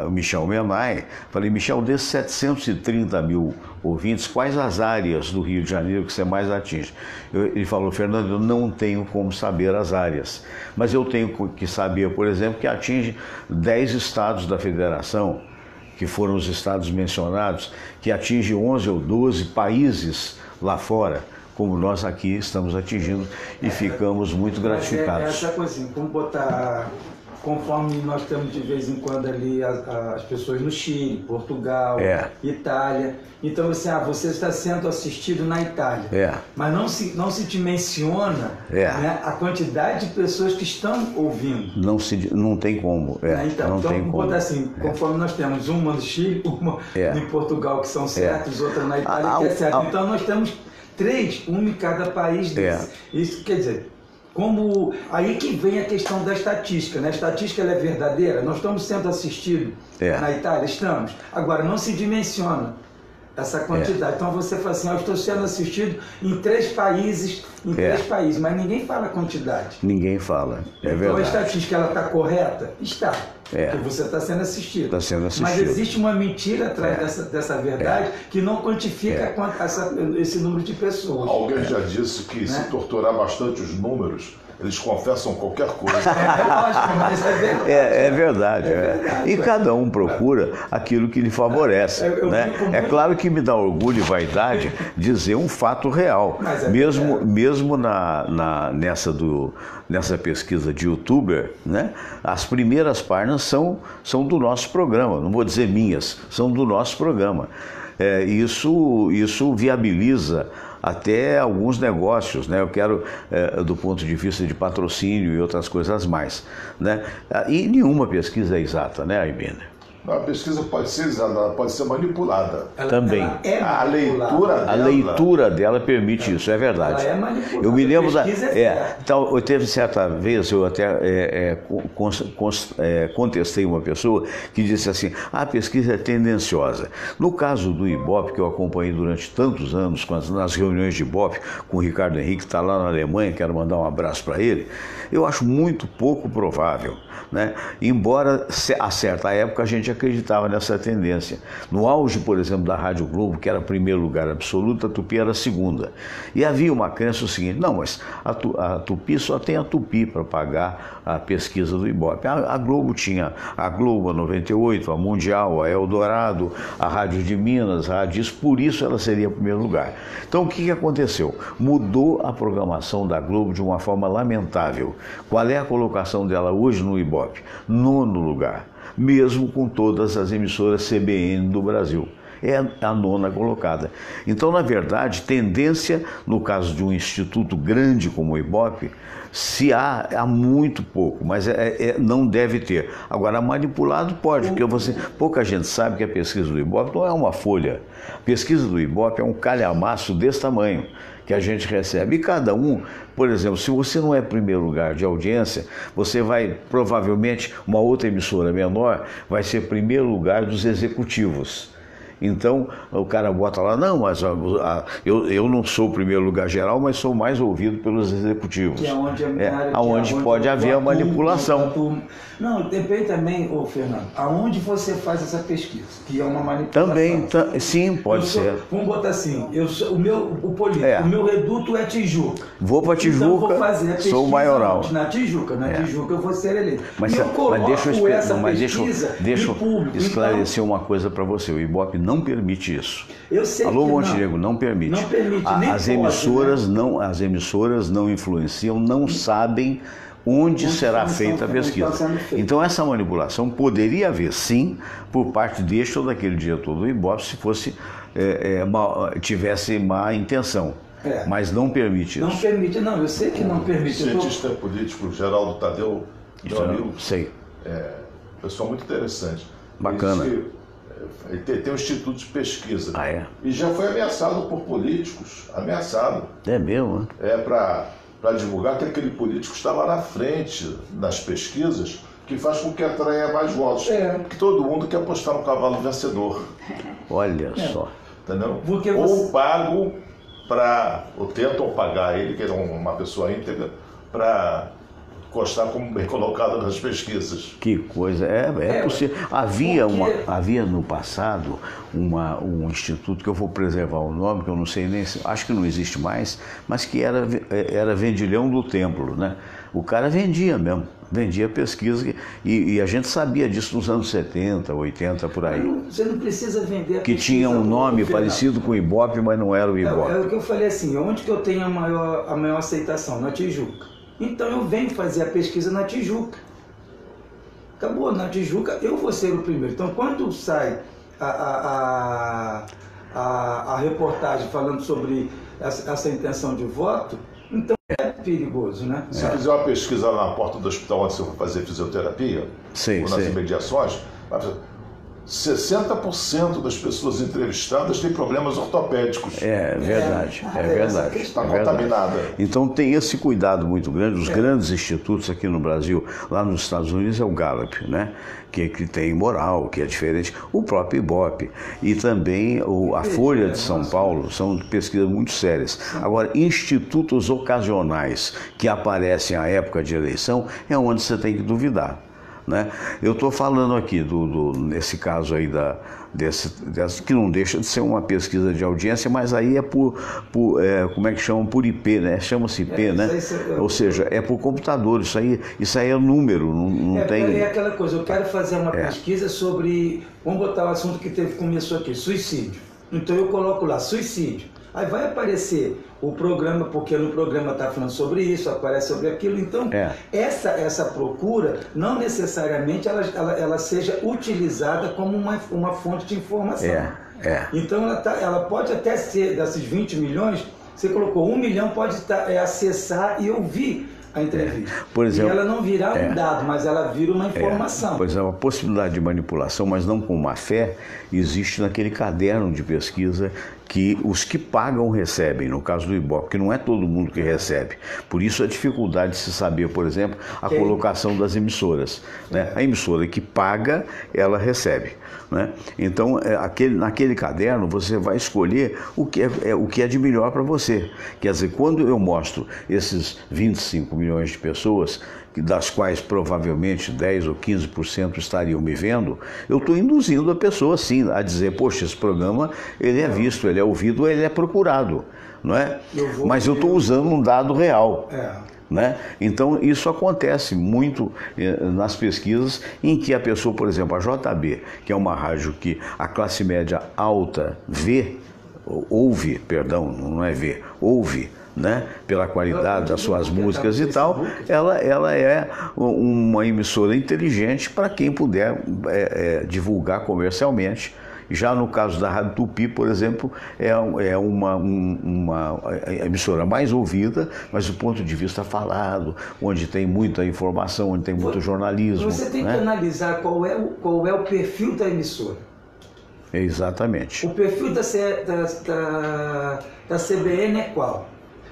o Michel Menai. Falei, Michel, desses 730.000 ouvintes, quais as áreas do Rio de Janeiro que você mais atinge? Ele falou, Fernando, eu não tenho como saber as áreas, mas eu tenho que saber, por exemplo, que atinge 10 estados da federação, que foram os estados mencionados, que atinge 11 ou 12 países lá fora, como nós aqui estamos atingindo, e ficamos muito gratificados. Essa coisa assim, como botar... Conforme nós temos de vez em quando ali as pessoas no Chile, Portugal, Itália. Então você está sendo assistido na Itália. Mas não se te menciona né, a quantidade de pessoas que estão ouvindo. Não tem como. Então vamos botar assim, conforme nós temos uma no Chile, uma em Portugal que são certos, outra na Itália que é certo. Então nós temos 3, uma em cada país desse. Isso quer dizer... Aí que vem a questão da estatística, né? A estatística ela é verdadeira, nós estamos sendo assistidos na Itália, estamos. Agora, não se dimensiona essa quantidade. Então você fala assim, eu estou sendo assistido em 3 países, mas ninguém fala a quantidade. Ninguém fala, verdade. Então a estatística ela está correta? Está. Porque você está sendo assistido. Está sendo assistido. Mas existe uma mentira atrás dessa verdade que não quantifica esse número de pessoas. Alguém já disse que se torturar bastante os números, eles confessam qualquer coisa. É verdade. E cada um procura aquilo que lhe favorece. Né? É claro que me dá orgulho e vaidade dizer um fato real. Mesmo nessa pesquisa de YouTuber, né? As primeiras páginas são do nosso programa. Não vou dizer minhas, são do nosso programa. Isso viabiliza até alguns negócios, né? Eu quero, do ponto de vista de patrocínio e outras coisas mais, né? E nenhuma pesquisa é exata, né, Aibiner? A pesquisa pode ser exata, ela pode ser manipulada. Também. Ela é A manipulada. A leitura dela permite isso, é verdade. Ela é manipulada. Eu me lembro da. Pesquisa é certa. Então, teve certa vez, eu até contestei uma pessoa que disse assim: a pesquisa é tendenciosa. No caso do Ibope, que eu acompanhei durante tantos anos, nas reuniões de Ibope, com o Ricardo Henrique, que está lá na Alemanha, quero mandar um abraço para ele, eu acho muito pouco provável, né? Embora a certa época a gente acreditava nessa tendência. No auge, por exemplo, da Rádio Globo, que era primeiro lugar absoluto, a Tupi era segunda. E havia uma crença o seguinte: não, mas a Tupi só tem a Tupi para pagar a pesquisa do Ibope. A Globo tinha a Globo, a 98, a Mundial, a Eldorado, a Rádio de Minas, a Rádio isso, por isso ela seria primeiro lugar. Então o que aconteceu? Mudou a programação da Globo de uma forma lamentável. Qual é a colocação dela hoje no Ibope? 9º lugar, mesmo com todas as emissoras CBN do Brasil. É a 9ª colocada. Então, na verdade, tendência, no caso de um instituto grande como o Ibope, se há muito pouco, mas não deve ter. Agora, manipulado pode, porque pouca gente sabe que a pesquisa do Ibope não é uma folha. A pesquisa do Ibope é um calhamaço desse tamanho que a gente recebe. E cada um, por exemplo, se você não é primeiro lugar de audiência, você vai, provavelmente, uma outra emissora menor vai ser primeiro lugar dos executivos. Então, o cara bota lá: não, mas eu não sou o primeiro lugar geral, mas sou mais ouvido pelos executivos. Que é onde, onde pode haver a manipulação. Não, depende também, Fernando, aonde você faz essa pesquisa, que é uma manipulação. Também, sim, pode ser. Vamos botar assim: o meu reduto é Tijuca. Vou para Tijuca, então vou fazer a pesquisa sou maioral. Na Tijuca eu vou ser eleito. Mas deixa eu esclarecer uma coisa para você: o Ibope não permite isso. Eu sei. Alô, Montenegro, não permite. Não permite, nem as emissoras não influenciam, não sabem onde será feita a pesquisa. Então essa manipulação poderia haver, sim, por parte deste ou daquele diretor do Ibope, se fosse tivesse má intenção. Mas não permite isso. Não permite, não. Eu sei que não permite. O cientista político Geraldo Tadeu, meu amigo, sei. Pessoal muito interessante. Bacana. Tem um instituto de pesquisa. E já foi ameaçado por políticos. Ameaçado. É mesmo, né? Para divulgar que aquele político está lá na frente das pesquisas, que faz com que atraia mais votos. Porque todo mundo quer apostar no cavalo vencedor. Olha só. Entendeu? Ou pago ou tentam pagar ele, que é uma pessoa íntegra, para constar como bem colocado nas pesquisas. Que coisa, é possível. Havia no passado um instituto, que eu vou preservar o nome, que eu não sei nem, acho que não existe mais, mas que era vendilhão do templo, né? O cara vendia mesmo, vendia pesquisa, e a gente sabia disso nos anos 70, 80, por aí. Você não precisa vender a que pesquisa, tinha um nome parecido com o Ibope, mas não era o Ibope. É o que eu falei assim: onde que eu tenho a maior aceitação? Na Tijuca. Então eu venho fazer a pesquisa na Tijuca. Acabou, na Tijuca eu vou ser o primeiro. Então quando sai a reportagem falando sobre essa intenção de voto, então é perigoso, né? Se fizer uma pesquisa na porta do hospital onde você for fazer fisioterapia, ou nas imediações, 60% das pessoas entrevistadas têm problemas ortopédicos. É verdade, é verdade. Está contaminada. Então tem esse cuidado muito grande. Os grandes institutos aqui no Brasil, lá nos Estados Unidos é o Gallup, né? Que tem moral, que é diferente. O próprio Ibope e também a Folha de São Paulo são pesquisas muito sérias. Agora, institutos ocasionais que aparecem à época de eleição é onde você tem que duvidar. Né? Eu estou falando aqui nesse caso aí que não deixa de ser uma pesquisa de audiência, mas aí é como é que chamam? Por IP, né? Chama-se IP, né? Ou seja, é por computador, isso aí é número, não tem... É aquela coisa, eu quero fazer uma pesquisa sobre, vamos botar o assunto que começou aqui, suicídio. Então eu coloco lá, suicídio. Aí vai aparecer o programa, porque no programa está falando sobre isso, aparece sobre aquilo. Então, essa procura, não necessariamente ela seja utilizada como uma fonte de informação. Então, ela pode até ser, desses 20 milhões, você colocou 1 milhão, pode acessar e ouvir a entrevista. Por exemplo, e ela não virá um dado, mas ela vira uma informação. Pois é, a possibilidade de manipulação, mas não com má fé, existe naquele caderno de pesquisa que os que pagam recebem, no caso do Ibope, porque não é todo mundo que recebe. Por isso a dificuldade de se saber, por exemplo, a colocação das emissoras. Né? A emissora que paga, ela recebe. Né? Então, naquele caderno, você vai escolher o que é de melhor para você. Quer dizer, quando eu mostro esses 25 milhões de pessoas, das quais provavelmente 10 ou 15% estariam me vendo, eu estou induzindo a pessoa, sim, a dizer, poxa, esse programa ele é visto, ele é ouvido, ele é procurado, não é? Mas eu estou usando um dado real. Né? Então isso acontece muito nas pesquisas em que a pessoa, por exemplo, a JB, que é uma rádio que a classe média alta ouve, né? Pela qualidade das suas músicas e tal, ela é uma emissora inteligente para quem puder divulgar comercialmente. Já no caso da Rádio Tupi, por exemplo, é uma emissora mais ouvida, mas do ponto de vista falado, onde tem muita informação, onde tem muito jornalismo. Você tem que analisar qual é o perfil da emissora. Exatamente. O perfil da CBN é qual?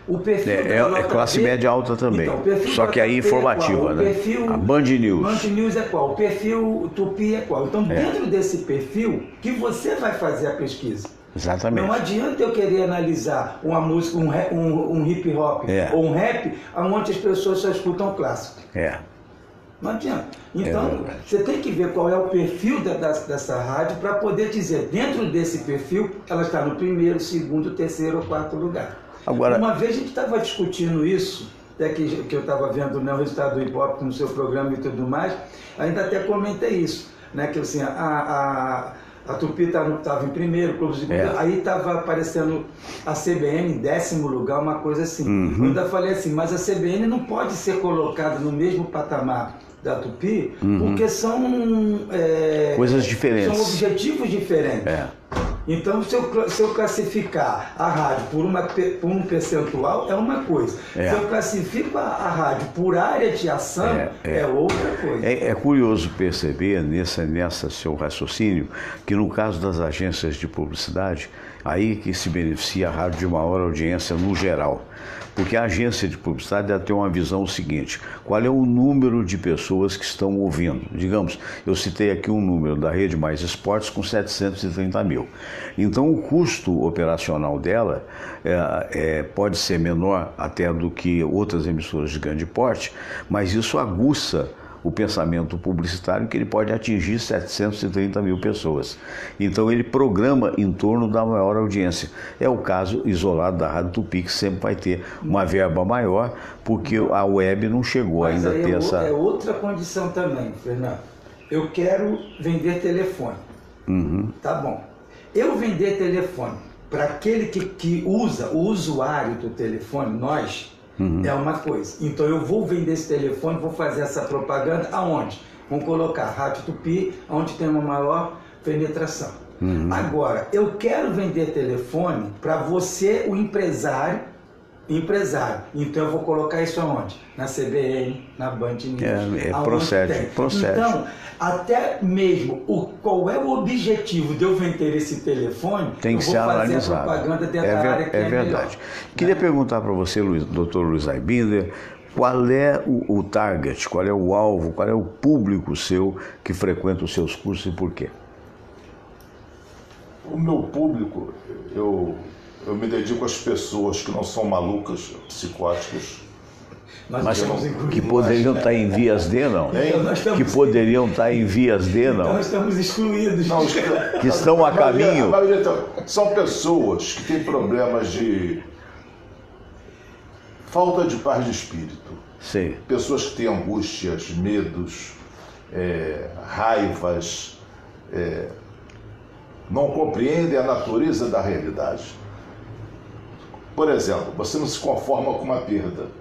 O perfil é classe média alta também, então, só que aí informativa, né? A Band News. Band News é qual? O perfil Tupi é qual? Então, dentro desse perfil, que você vai fazer a pesquisa. Exatamente. Não adianta eu querer analisar uma música, um hip hop ou um rap, onde as pessoas só escutam clássico. Não adianta. Então, você tem que ver qual é o perfil dessa rádio para poder dizer, dentro desse perfil, ela está no primeiro, segundo, terceiro ou quarto lugar. Agora, uma vez a gente estava discutindo isso, até que eu estava vendo, né, o resultado do Ibope no seu programa e tudo mais, ainda até comentei isso, né, que assim, a Tupi estava em primeiro, Clube de Segundo, aí estava aparecendo a CBN em 10º lugar, uma coisa assim. Eu ainda falei assim, mas a CBN não pode ser colocada no mesmo patamar da Tupi, porque são coisas diferentes. São objetivos diferentes. Então, se eu classificar a rádio por um percentual, é uma coisa. Se eu classifico a rádio por área de ação, é outra coisa. É curioso perceber nessa seu raciocínio que no caso das agências de publicidade, aí que se beneficia a rádio de maior audiência no geral. Porque a agência de publicidade ela tem uma visão seguinte: qual é o número de pessoas que estão ouvindo? Digamos, eu citei aqui um número da Rede Mais Esportes com 730 mil. Então o custo operacional dela pode ser menor até do que outras emissoras de grande porte, mas isso aguça o pensamento publicitário que ele pode atingir 730 mil pessoas. Então ele programa em torno da maior audiência. É o caso isolado da Rádio Tupi, que sempre vai ter uma verba maior, porque a web não chegou ainda a ter essa... É outra condição também, Fernando. Eu quero vender telefone. Tá bom. Eu vender telefone para aquele que usa, o usuário do telefone, nós... é uma coisa. Então eu vou vender esse telefone, vou fazer essa propaganda aonde? Vamos colocar Rádio Tupi, onde tem uma maior penetração. Agora, eu quero vender telefone para você, o empresário. Então eu vou colocar isso aonde? Na CBN, na Band News. Procede. Então, até mesmo qual é o objetivo de eu vender esse telefone, tem que ser analisado. A propaganda dentro da área que é verdade. Melhor. Queria perguntar para você, Dr. Luiz Aibinder, qual é o target, qual é o alvo, qual é o público seu que frequenta os seus cursos e por quê? O meu público, eu me dedico às pessoas que não são malucas, psicóticas. Mas que poderiam estar em vias de, não? Que poderiam estar em vias de, não? Então nós estamos excluídos. Não, que estão a caminho. São pessoas que têm problemas de falta de paz de espírito. Sim. Pessoas que têm angústias, medos, raivas, não compreendem a natureza da realidade. Por exemplo, você não se conforma com uma perda.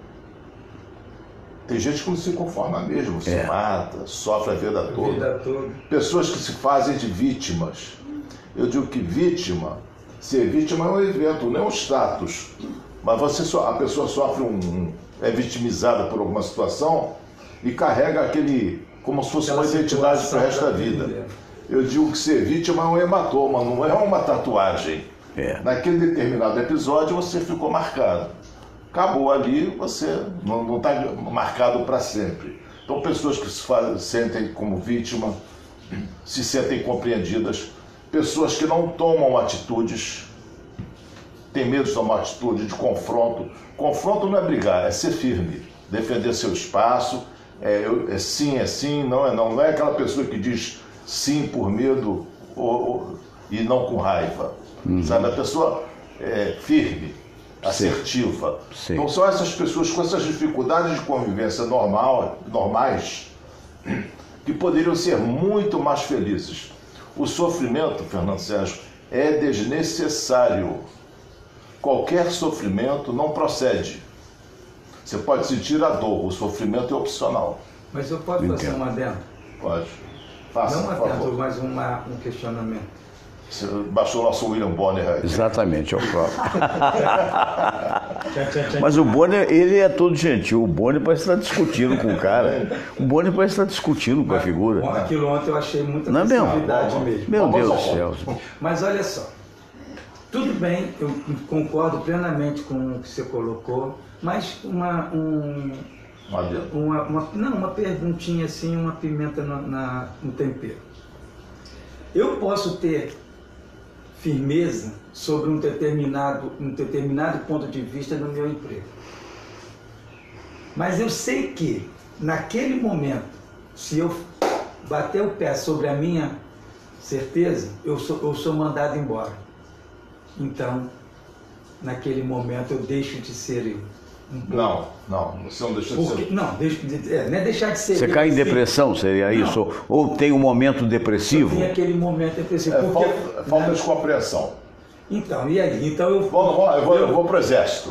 Tem gente que não se conforma mesmo, se mata, sofre a vida toda. Pessoas que se fazem de vítimas. Eu digo que ser vítima é um evento, não é um status. Mas a pessoa sofre é vitimizada por alguma situação e carrega aquele, como se fosse uma identidade para o resto da vida. Eu digo que ser vítima é um hematoma, não é uma tatuagem. Naquele determinado episódio você ficou marcado. Acabou ali, você não está marcado para sempre. Então pessoas que se sentem como vítima, se sentem compreendidas, pessoas que não tomam atitudes, têm medo de tomar atitude de confronto. Confronto não é brigar, é ser firme, defender seu espaço, é sim, não é não. Não é aquela pessoa que diz sim por medo e não com raiva. Sabe? A pessoa é firme, assertiva. Sim. Então são essas pessoas com essas dificuldades de convivência normais que poderiam ser muito mais felizes. O sofrimento, Fernando Sérgio, é desnecessário. Qualquer sofrimento não procede. Você pode sentir a dor, o sofrimento é opcional. Mas eu posso fazer um adendo? Pode. Faça, não por favor. adendo, mas um questionamento. Você baixou o nosso William Bonner aí. Exatamente, é o próprio. Mas o Bonner, ele é todo gentil. O Bonner parece estar discutindo com o cara. O Bonner parece estar discutindo com a figura. Aquilo ontem eu achei muita Não é mesmo? agressividade mesmo. Meu Deus do céu. Mas olha só, tudo bem, eu concordo plenamente com o que você colocou, mas uma perguntinha assim, uma pimenta no tempero. Eu posso ter firmeza sobre um determinado ponto de vista no meu emprego, mas eu sei que naquele momento, se eu bater o pé sobre a minha certeza, eu sou mandado embora. Então, naquele momento eu deixo de ser eu. Não, você não deixa de ser. Não, não é deixar de ser. Você cai em depressão, seria isso? Ou tem um momento depressivo? Tem aquele momento depressivo. Falta de compreensão. Então, e aí? Então eu vou para o Exército.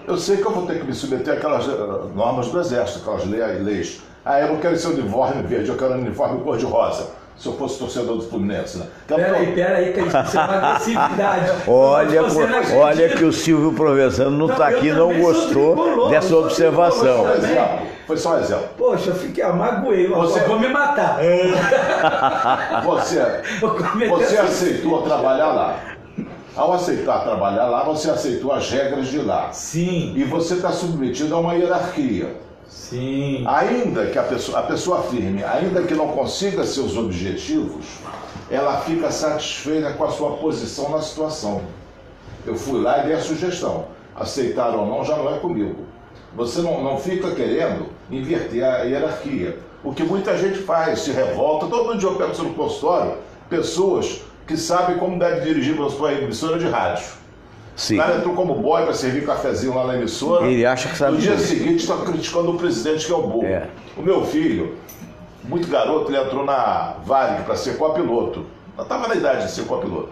Eu sei que eu vou ter que me submeter àquelas normas do Exército, aquelas leis. Eu não quero esse uniforme verde, eu quero um uniforme cor-de-rosa. Se eu fosse torcedor do Fluminense, né? Peraí, que isso é uma agressividade. Olha que o Silvio Provenzano não está aqui, não gostou dessa observação. Foi só um exemplo. Poxa, eu fiquei amagoei, você vou me matar. Você aceitou trabalhar lá. Ao aceitar trabalhar lá, você aceitou as regras de lá. Sim. E você está submetido a uma hierarquia. Sim. Ainda que a pessoa firme, ainda que não consiga seus objetivos, ela fica satisfeita com a sua posição na situação. Eu fui lá e dei a sugestão. Aceitar ou não já não é comigo. Você não fica querendo inverter a hierarquia. O que muita gente faz, se revolta. Todo dia eu pego no consultório pessoas que sabem como deve dirigir uma sua emissora de rádio. Sim. O cara entrou como boy para servir cafezinho lá na emissora. Ele acha que sabe. No dia seguinte está criticando o presidente, que é o burro. O meu filho, muito garoto, ele entrou na Varig para ser copiloto. Eu estava na idade de ser copiloto.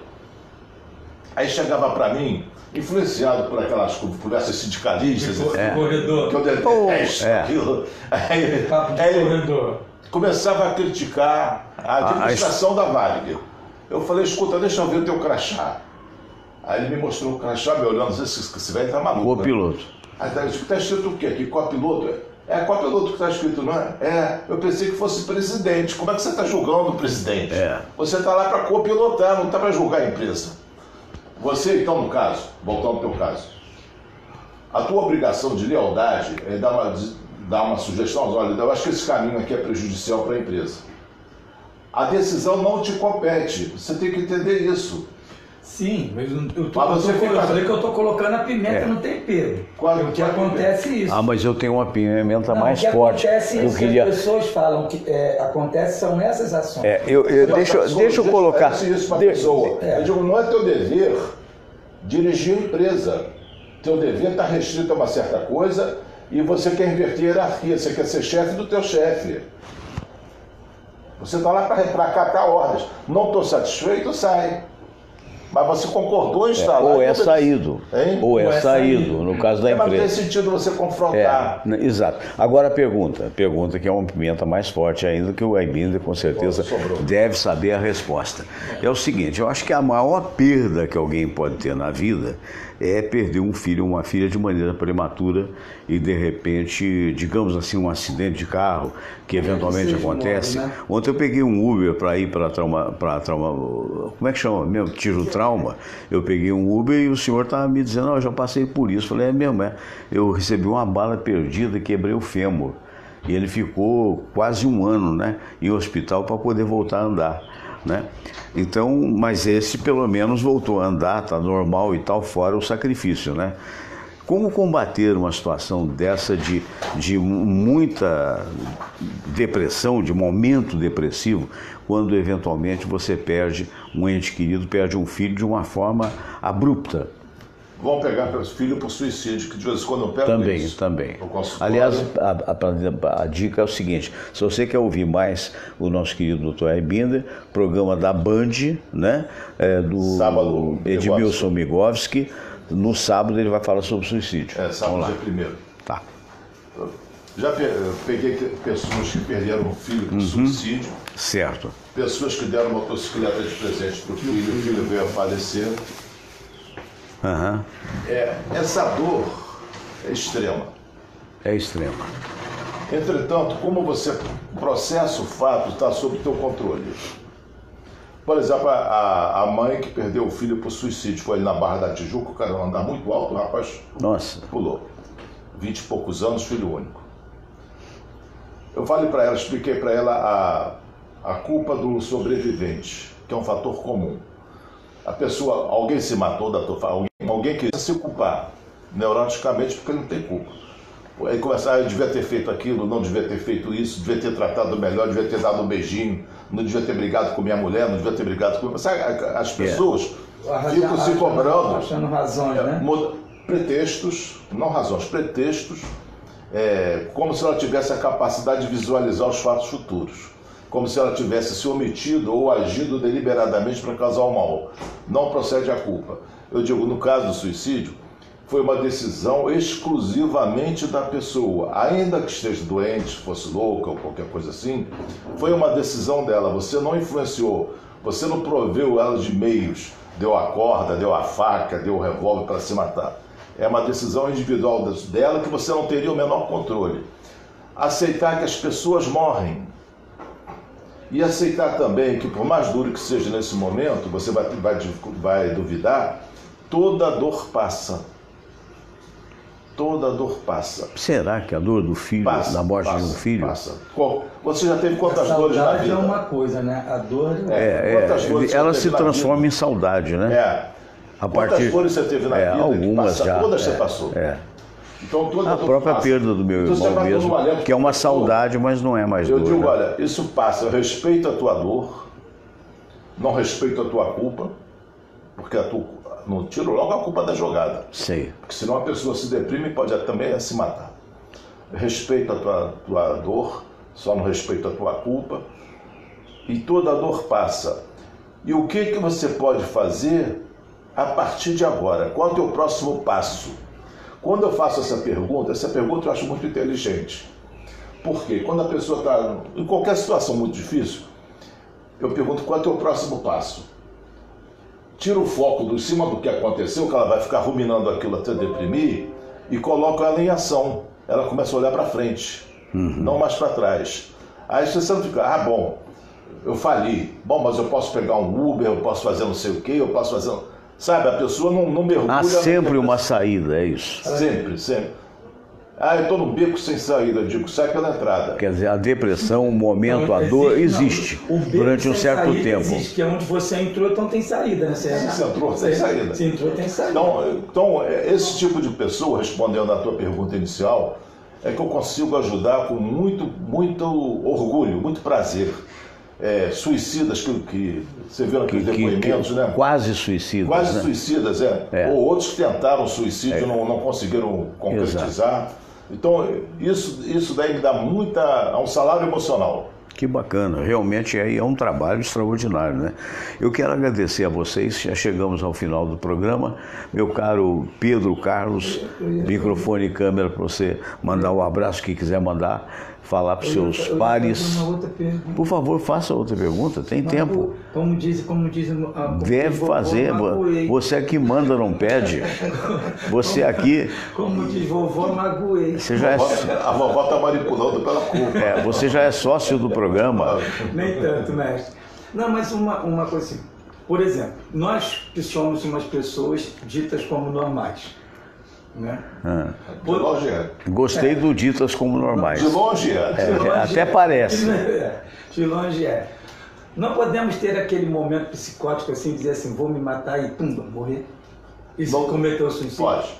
Aí chegava para mim, influenciado por aquelas conversas sindicalistas. Corredor. Que eu detesto aquilo. Aí começava a criticar a administração da Varig. Eu falei, escuta, deixa eu ver o teu crachá. Aí ele me mostrou o crachá, me olhando, esse velho tá maluco. Copiloto. Né? Aí tá escrito o quê aqui? Copiloto? É copiloto que tá escrito, não é? Eu pensei que fosse presidente. Como é que você tá julgando o presidente? Você tá lá para copilotar, não tá para julgar a empresa. Você, então, no caso, voltando ao teu caso, a tua obrigação de lealdade é dar uma sugestão. Olha, eu acho que esse caminho aqui é prejudicial para a empresa. A decisão não te compete. Você tem que entender isso. Sim, mas eu falei que eu estou colocando a pimenta no tempero. O que acontece é isso. Mas eu tenho uma pimenta mais forte. Acontece isso, as pessoas falam que acontece são essas ações. Deixa eu colocar. Isso para a pessoa. Eu digo, não é teu dever dirigir a empresa. Teu dever está restrito a uma certa coisa e você quer inverter a hierarquia. Você quer ser chefe do teu chefe. Você está lá para acatar ordens. Não estou satisfeito, sai. Mas você concordou em estar lá. Ou é saído. Hein? Ou é saído, no caso da Mas empresa. tem sentido você confrontar. Exato. Agora a pergunta que é uma pimenta mais forte ainda, que o Aibinder com certeza deve saber a resposta. É o seguinte, eu acho que a maior perda que alguém pode ter na vida é perder um filho ou uma filha de maneira prematura e de repente, digamos assim, um acidente de carro que eventualmente acontece. Morre, né? Ontem eu peguei um Uber para ir para trauma, como é que chama mesmo? Tiro trauma. Eu peguei um Uber e o senhor estava me dizendo, eu já passei por isso. Eu falei, é mesmo, eu recebi uma bala perdida e quebrei o fêmur. E ele ficou quase um ano, né, em hospital para poder voltar a andar, né? Então, mas esse pelo menos voltou a andar, está normal e tal, fora o sacrifício, né? Como combater uma situação dessa de muita depressão, de momento depressivo, quando eventualmente você perde um ente querido, perde um filho de uma forma abrupta? Vão pegar pelos filhos por suicídio, que de vez em quando eu pego isso. Também. Aliás, a dica é o seguinte, se você quer ouvir mais o nosso querido Dr. Aibinder, programa da Band, né, do Sábado, Edmilson Migovski, no sábado ele vai falar sobre suicídio. Sábado dia 1º. Tá. Já peguei pessoas que perderam um filho por suicídio. Certo. Pessoas que deram motocicleta de presente para o filho veio a falecer. Uhum. Essa dor é extrema. É extrema. Entretanto, como você processa o fato, está sob o teu controle. Por exemplo, a mãe que perdeu o filho por suicídio foi ali na Barra da Tijuca, o cara andar muito alto, o rapaz pulou. 20 e poucos anos, filho único. Eu falei para ela, expliquei para ela a culpa do sobrevivente, que é um fator comum. A pessoa, alguém se matou, alguém quis se culpar neuroticamente porque ele não tem culpa. Aí começar, eu devia ter feito aquilo, não devia ter feito isso, devia ter tratado melhor, devia ter dado um beijinho, não devia ter brigado com minha mulher, não devia ter brigado com... Sabe, as pessoas ficam se cobrando. Achando razões, né? Pretextos, não razões, pretextos, como se ela tivesse a capacidade de visualizar os fatos futuros. Como se ela tivesse se omitido ou agido deliberadamente para causar o mal. Não procede a culpa. Eu digo, no caso do suicídio, foi uma decisão exclusivamente da pessoa. Ainda que esteja doente, fosse louca ou qualquer coisa assim, foi uma decisão dela. Você não influenciou, você não proveu ela de meios, deu a corda, deu a faca, deu o revólver para se matar. É uma decisão individual dela que você não teria o menor controle. Aceitar que as pessoas morrem. E aceitar também que, por mais duro que seja nesse momento, você vai duvidar, toda dor passa. Toda dor passa. Será que a dor do filho, da morte de um filho? Passa. Você já teve quantas dores na vida? A saudade é uma coisa, né? A dor ela se transforma em saudade, né? Quantas dores você teve na vida? Algumas já. Todas você passou. Então, a própria perda do meu irmão mesmo, que é uma saudade, mas não é mais dor. Eu digo, né? olha, isso passa, eu respeito a tua dor, não respeito a tua culpa, porque não tiro logo a culpa da jogada. Sei. Porque senão a pessoa se deprime e pode também se matar. Respeito a tua dor, só não respeito a tua culpa, e toda a dor passa. E o que você pode fazer a partir de agora? Qual é o teu próximo passo? Quando eu faço essa pergunta eu acho muito inteligente. Por quê? Quando a pessoa está em qualquer situação muito difícil, eu pergunto qual é o teu próximo passo. Tira o foco de cima do que aconteceu, que ela vai ficar ruminando aquilo até deprimir, e coloco ela em ação. Ela começa a olhar para frente, não mais para trás. Aí você não fica, bom, eu fali. Bom, mas eu posso pegar um Uber, eu posso fazer não sei o quê, eu posso fazer... Sabe, a pessoa não mergulha... Há sempre uma saída, é isso? Sempre, sempre. Eu estou num beco sem saída, eu digo, sai pela entrada. Quer dizer, a depressão, o momento, a dor existe durante um certo tempo. Existe, que é onde você entrou, então tem saída, né? Se entrou, tem saída. Se entrou, tem saída. Então, esse tipo de pessoa, respondendo à tua pergunta inicial, é que eu consigo ajudar com muito, muito orgulho, muito prazer. Suicidas que você viu naqueles depoimentos, né? Quase suicidas. Quase né? suicidas, Ou outros que tentaram suicídio e não conseguiram concretizar. Exato. Então, isso daí me dá um salário emocional. Que bacana, realmente é um trabalho extraordinário, né? Eu quero agradecer a vocês, já chegamos ao final do programa. Meu caro Pedro Carlos, microfone e câmera para você mandar o abraço que quiser mandar, falar para os seus pares. Por favor, faça outra pergunta, tem tempo. Como diz deve fazer, você aqui manda, não pede. Você aqui... Como diz vovó, magoei. Você já é... A vovó está manipulando pela culpa. Você já é sócio do programa. Nem tanto, mestre. Não, mas uma coisa assim, por exemplo, nós que somos umas pessoas ditas como normais, né? De longe é. Gostei do ditas como normais. De longe é. Até parece. De longe é. Não podemos ter aquele momento psicótico assim, dizer assim, vou me matar e pum, morrer. E se cometer o suicídio? Pode.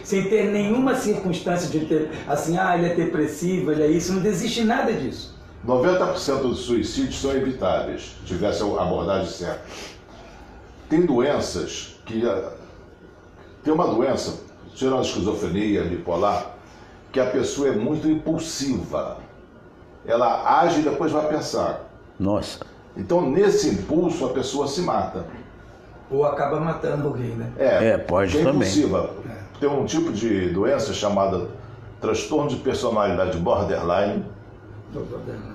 Sem ter nenhuma circunstância de ter, assim, ele é depressivo, ele é isso, não existe nada disso. 90% dos suicídios são evitáveis, se tivesse a abordagem certa. Tem doenças que... Tem uma doença, tirando a esquizofrenia, bipolar, que a pessoa é muito impulsiva. Ela age e depois vai pensar. Nossa. Então, nesse impulso, a pessoa se mata. Ou acaba matando alguém, né? Pode é também. Impulsiva. Tem um tipo de doença chamada transtorno de personalidade borderline,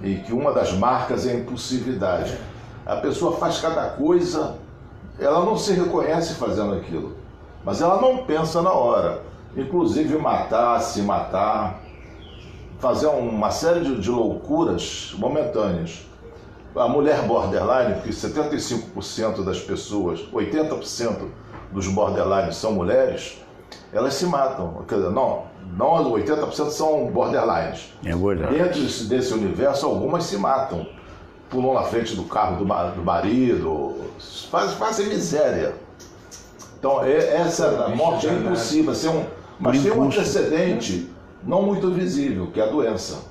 e que uma das marcas é a impulsividade. A pessoa faz cada coisa, ela não se reconhece fazendo aquilo, mas ela não pensa na hora. Inclusive matar, se matar, fazer uma série de loucuras momentâneas. A mulher borderline, porque 75% das pessoas, 80% dos borderline são mulheres, elas se matam. Quer dizer, não 80% são borderlines. É verdade. Dentro desse universo, algumas se matam. Pulam na frente do carro do marido, fazem miséria. Então, essa morte é impossível. Mas tem um antecedente não muito visível, que é a doença.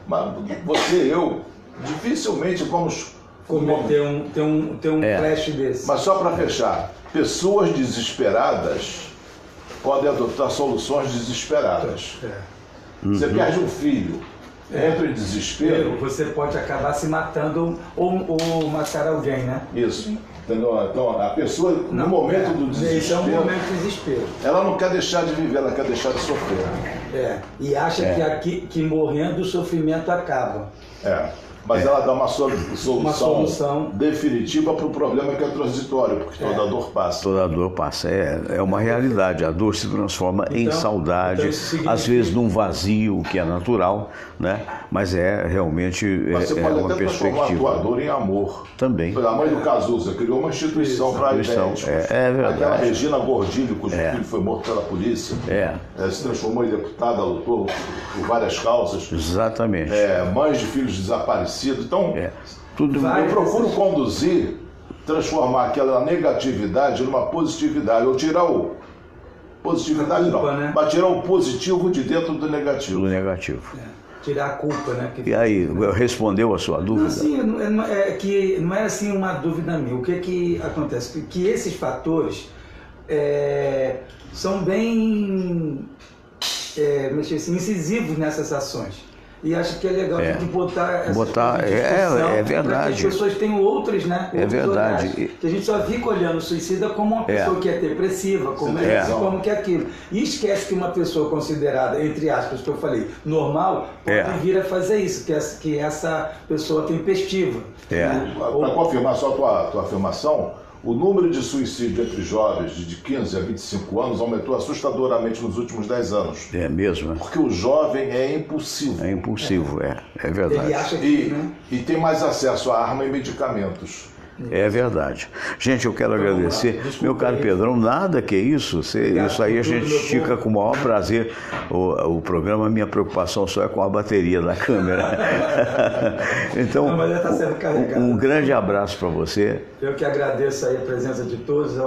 Mas você e eu, dificilmente vamos cometer um flash desse. Mas só para fechar, pessoas desesperadas podem adotar soluções desesperadas. Você perde um filho, entra em desespero. Você pode acabar se matando ou matar alguém, né? Isso. Entendeu? Então, a pessoa, no momento do desespero, isso é um momento de desespero. Ela não quer deixar de viver, ela quer deixar de sofrer. E acha que morrendo o sofrimento acaba. Mas ela dá uma solução definitiva para o problema que é transitório, porque toda dor passa. Toda dor passa, é uma realidade. A dor se transforma em saudade, às vezes num vazio, que é natural, né? Mas realmente você pode uma até transformar a tua dor em amor. Também. A mãe do Cazuza criou uma instituição para idénticos. É verdade. Aquela Regina Gordilho, cujo filho foi morto pela polícia, se transformou em deputada, lutou por várias causas. Exatamente. Mães de filhos desaparecidos. Então, eu procuro conduzir, transformar aquela negatividade numa positividade, ou tirar o... Positividade culpa, não, né? mas tirar o positivo de dentro do negativo. Do negativo. Tirar a culpa, né? E aí, respondeu a sua dúvida? Não, não é assim uma dúvida minha. O que acontece? Que esses fatores são bem incisivos nessas ações. E acho que é legal de botar essa discussão verdade. para que as pessoas tenham outras, né? Verdade. Olhares, que a gente só fica olhando o suicida como uma pessoa que é depressiva, como como que é aquilo. E esquece que uma pessoa considerada, entre aspas, que eu falei, normal, pode vir a fazer isso, que essa pessoa tempestiva. Né? Para confirmar só a tua afirmação, o número de suicídio entre jovens de 15 a 25 anos aumentou assustadoramente nos últimos 10 anos. É mesmo? Porque o jovem é impulsivo. É impulsivo, é verdade. Ele acha que, e tem mais acesso a arma e medicamentos. É verdade. Gente, eu quero agradecer. Meu caro Pedrão, nada que isso. Isso aí a gente estica com o maior prazer o programa. Minha preocupação só é com a bateria da câmera. Então, não, mas já está sendo carregado. Um grande abraço para você. Eu que agradeço aí a presença de todos,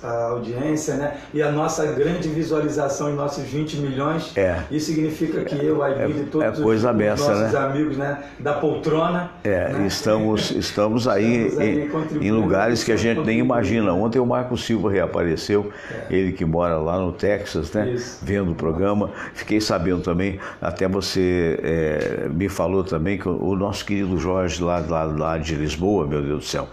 a audiência, né? E a nossa grande visualização em nossos 20 milhões. Isso significa que eu, a Aibir e todos os nossos amigos, né? Da poltrona. Né? Estamos aí em lugares que a gente nem imagina. Ontem o Marco Silva reapareceu, ele que mora lá no Texas, né? Vendo o programa. Fiquei sabendo também, até você me falou também que o nosso querido Jorge lá de Lisboa, meu Deus do céu,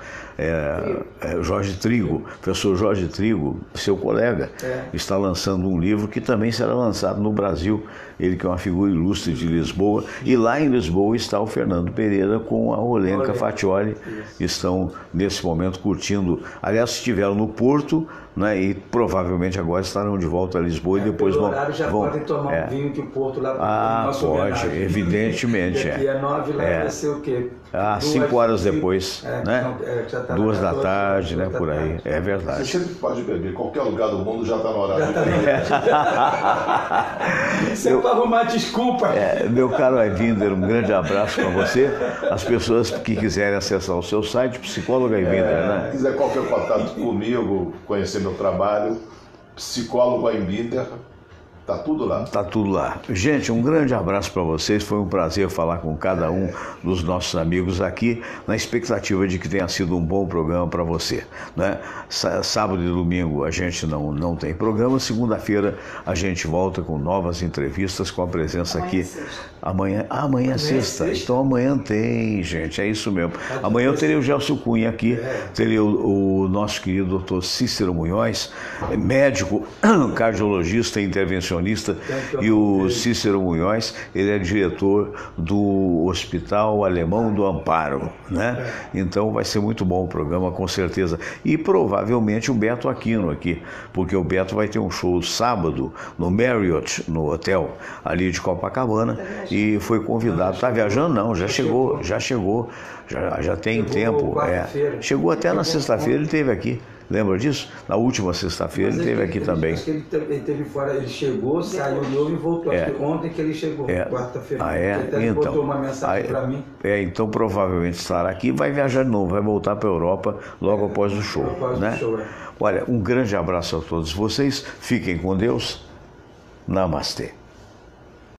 Jorge Trigo, professor Jorge Trigo, seu colega, está lançando um livro que também será lançado no Brasil. Ele que é uma figura ilustre de Lisboa. E lá em Lisboa está o Fernando Pereira com a Olenka Fatioli. Estão nesse momento curtindo. Aliás, estiveram no Porto, né, e provavelmente agora estarão de volta a Lisboa e depois vão... já podem tomar um vinho de Porto lá. Nosso pode, homenagem. Evidentemente. Daqui a 9 lá vai ser o quê? 5 horas depois, né? 2 da tarde, né? Por aí. É verdade. Você sempre pode beber, qualquer lugar do mundo já está no horário. Isso é para arrumar desculpa. Meu caro Ayvinder, um grande abraço para você. As pessoas que quiserem acessar o seu site, Psicólogo Ayvinder, né? Se quiser qualquer contato comigo, conhecer meu trabalho, Psicólogo Ayvinder, tá tudo lá. Tá tudo lá. Gente, um grande abraço para vocês. Foi um prazer falar com cada um dos nossos amigos aqui, na expectativa de que tenha sido um bom programa para você, né? Sábado e domingo a gente não tem programa. Segunda-feira a gente volta com novas entrevistas, com a presença aqui. Amanhã é sexta. Então amanhã tem, gente. É isso mesmo. Amanhã eu terei o Gelson Cunha aqui, terei o nosso querido doutor Cícero Munhoz, médico, cardiologista e intervencionista, e o Cícero Munhoz, ele é diretor do Hospital Alemão do Amparo, né? Então vai ser muito bom o programa, com certeza. E provavelmente o Beto Aquino aqui, porque o Beto vai ter um show sábado no Marriott, no hotel ali de Copacabana, e foi convidado. Tá viajando? Não, já chegou, já tem tempo. Chegou até na sexta-feira, ele esteve aqui. Lembra disso? Na última sexta-feira ele esteve aqui também. Acho que ele esteve fora, ele chegou, saiu de novo e voltou. Ontem que ele chegou, quarta-feira. Ele então, botou uma mensagem para mim. Então provavelmente estará aqui, vai viajar de novo, vai voltar para a Europa logo após o show. Né? Olha, um grande abraço a todos vocês, fiquem com Deus. Namastê.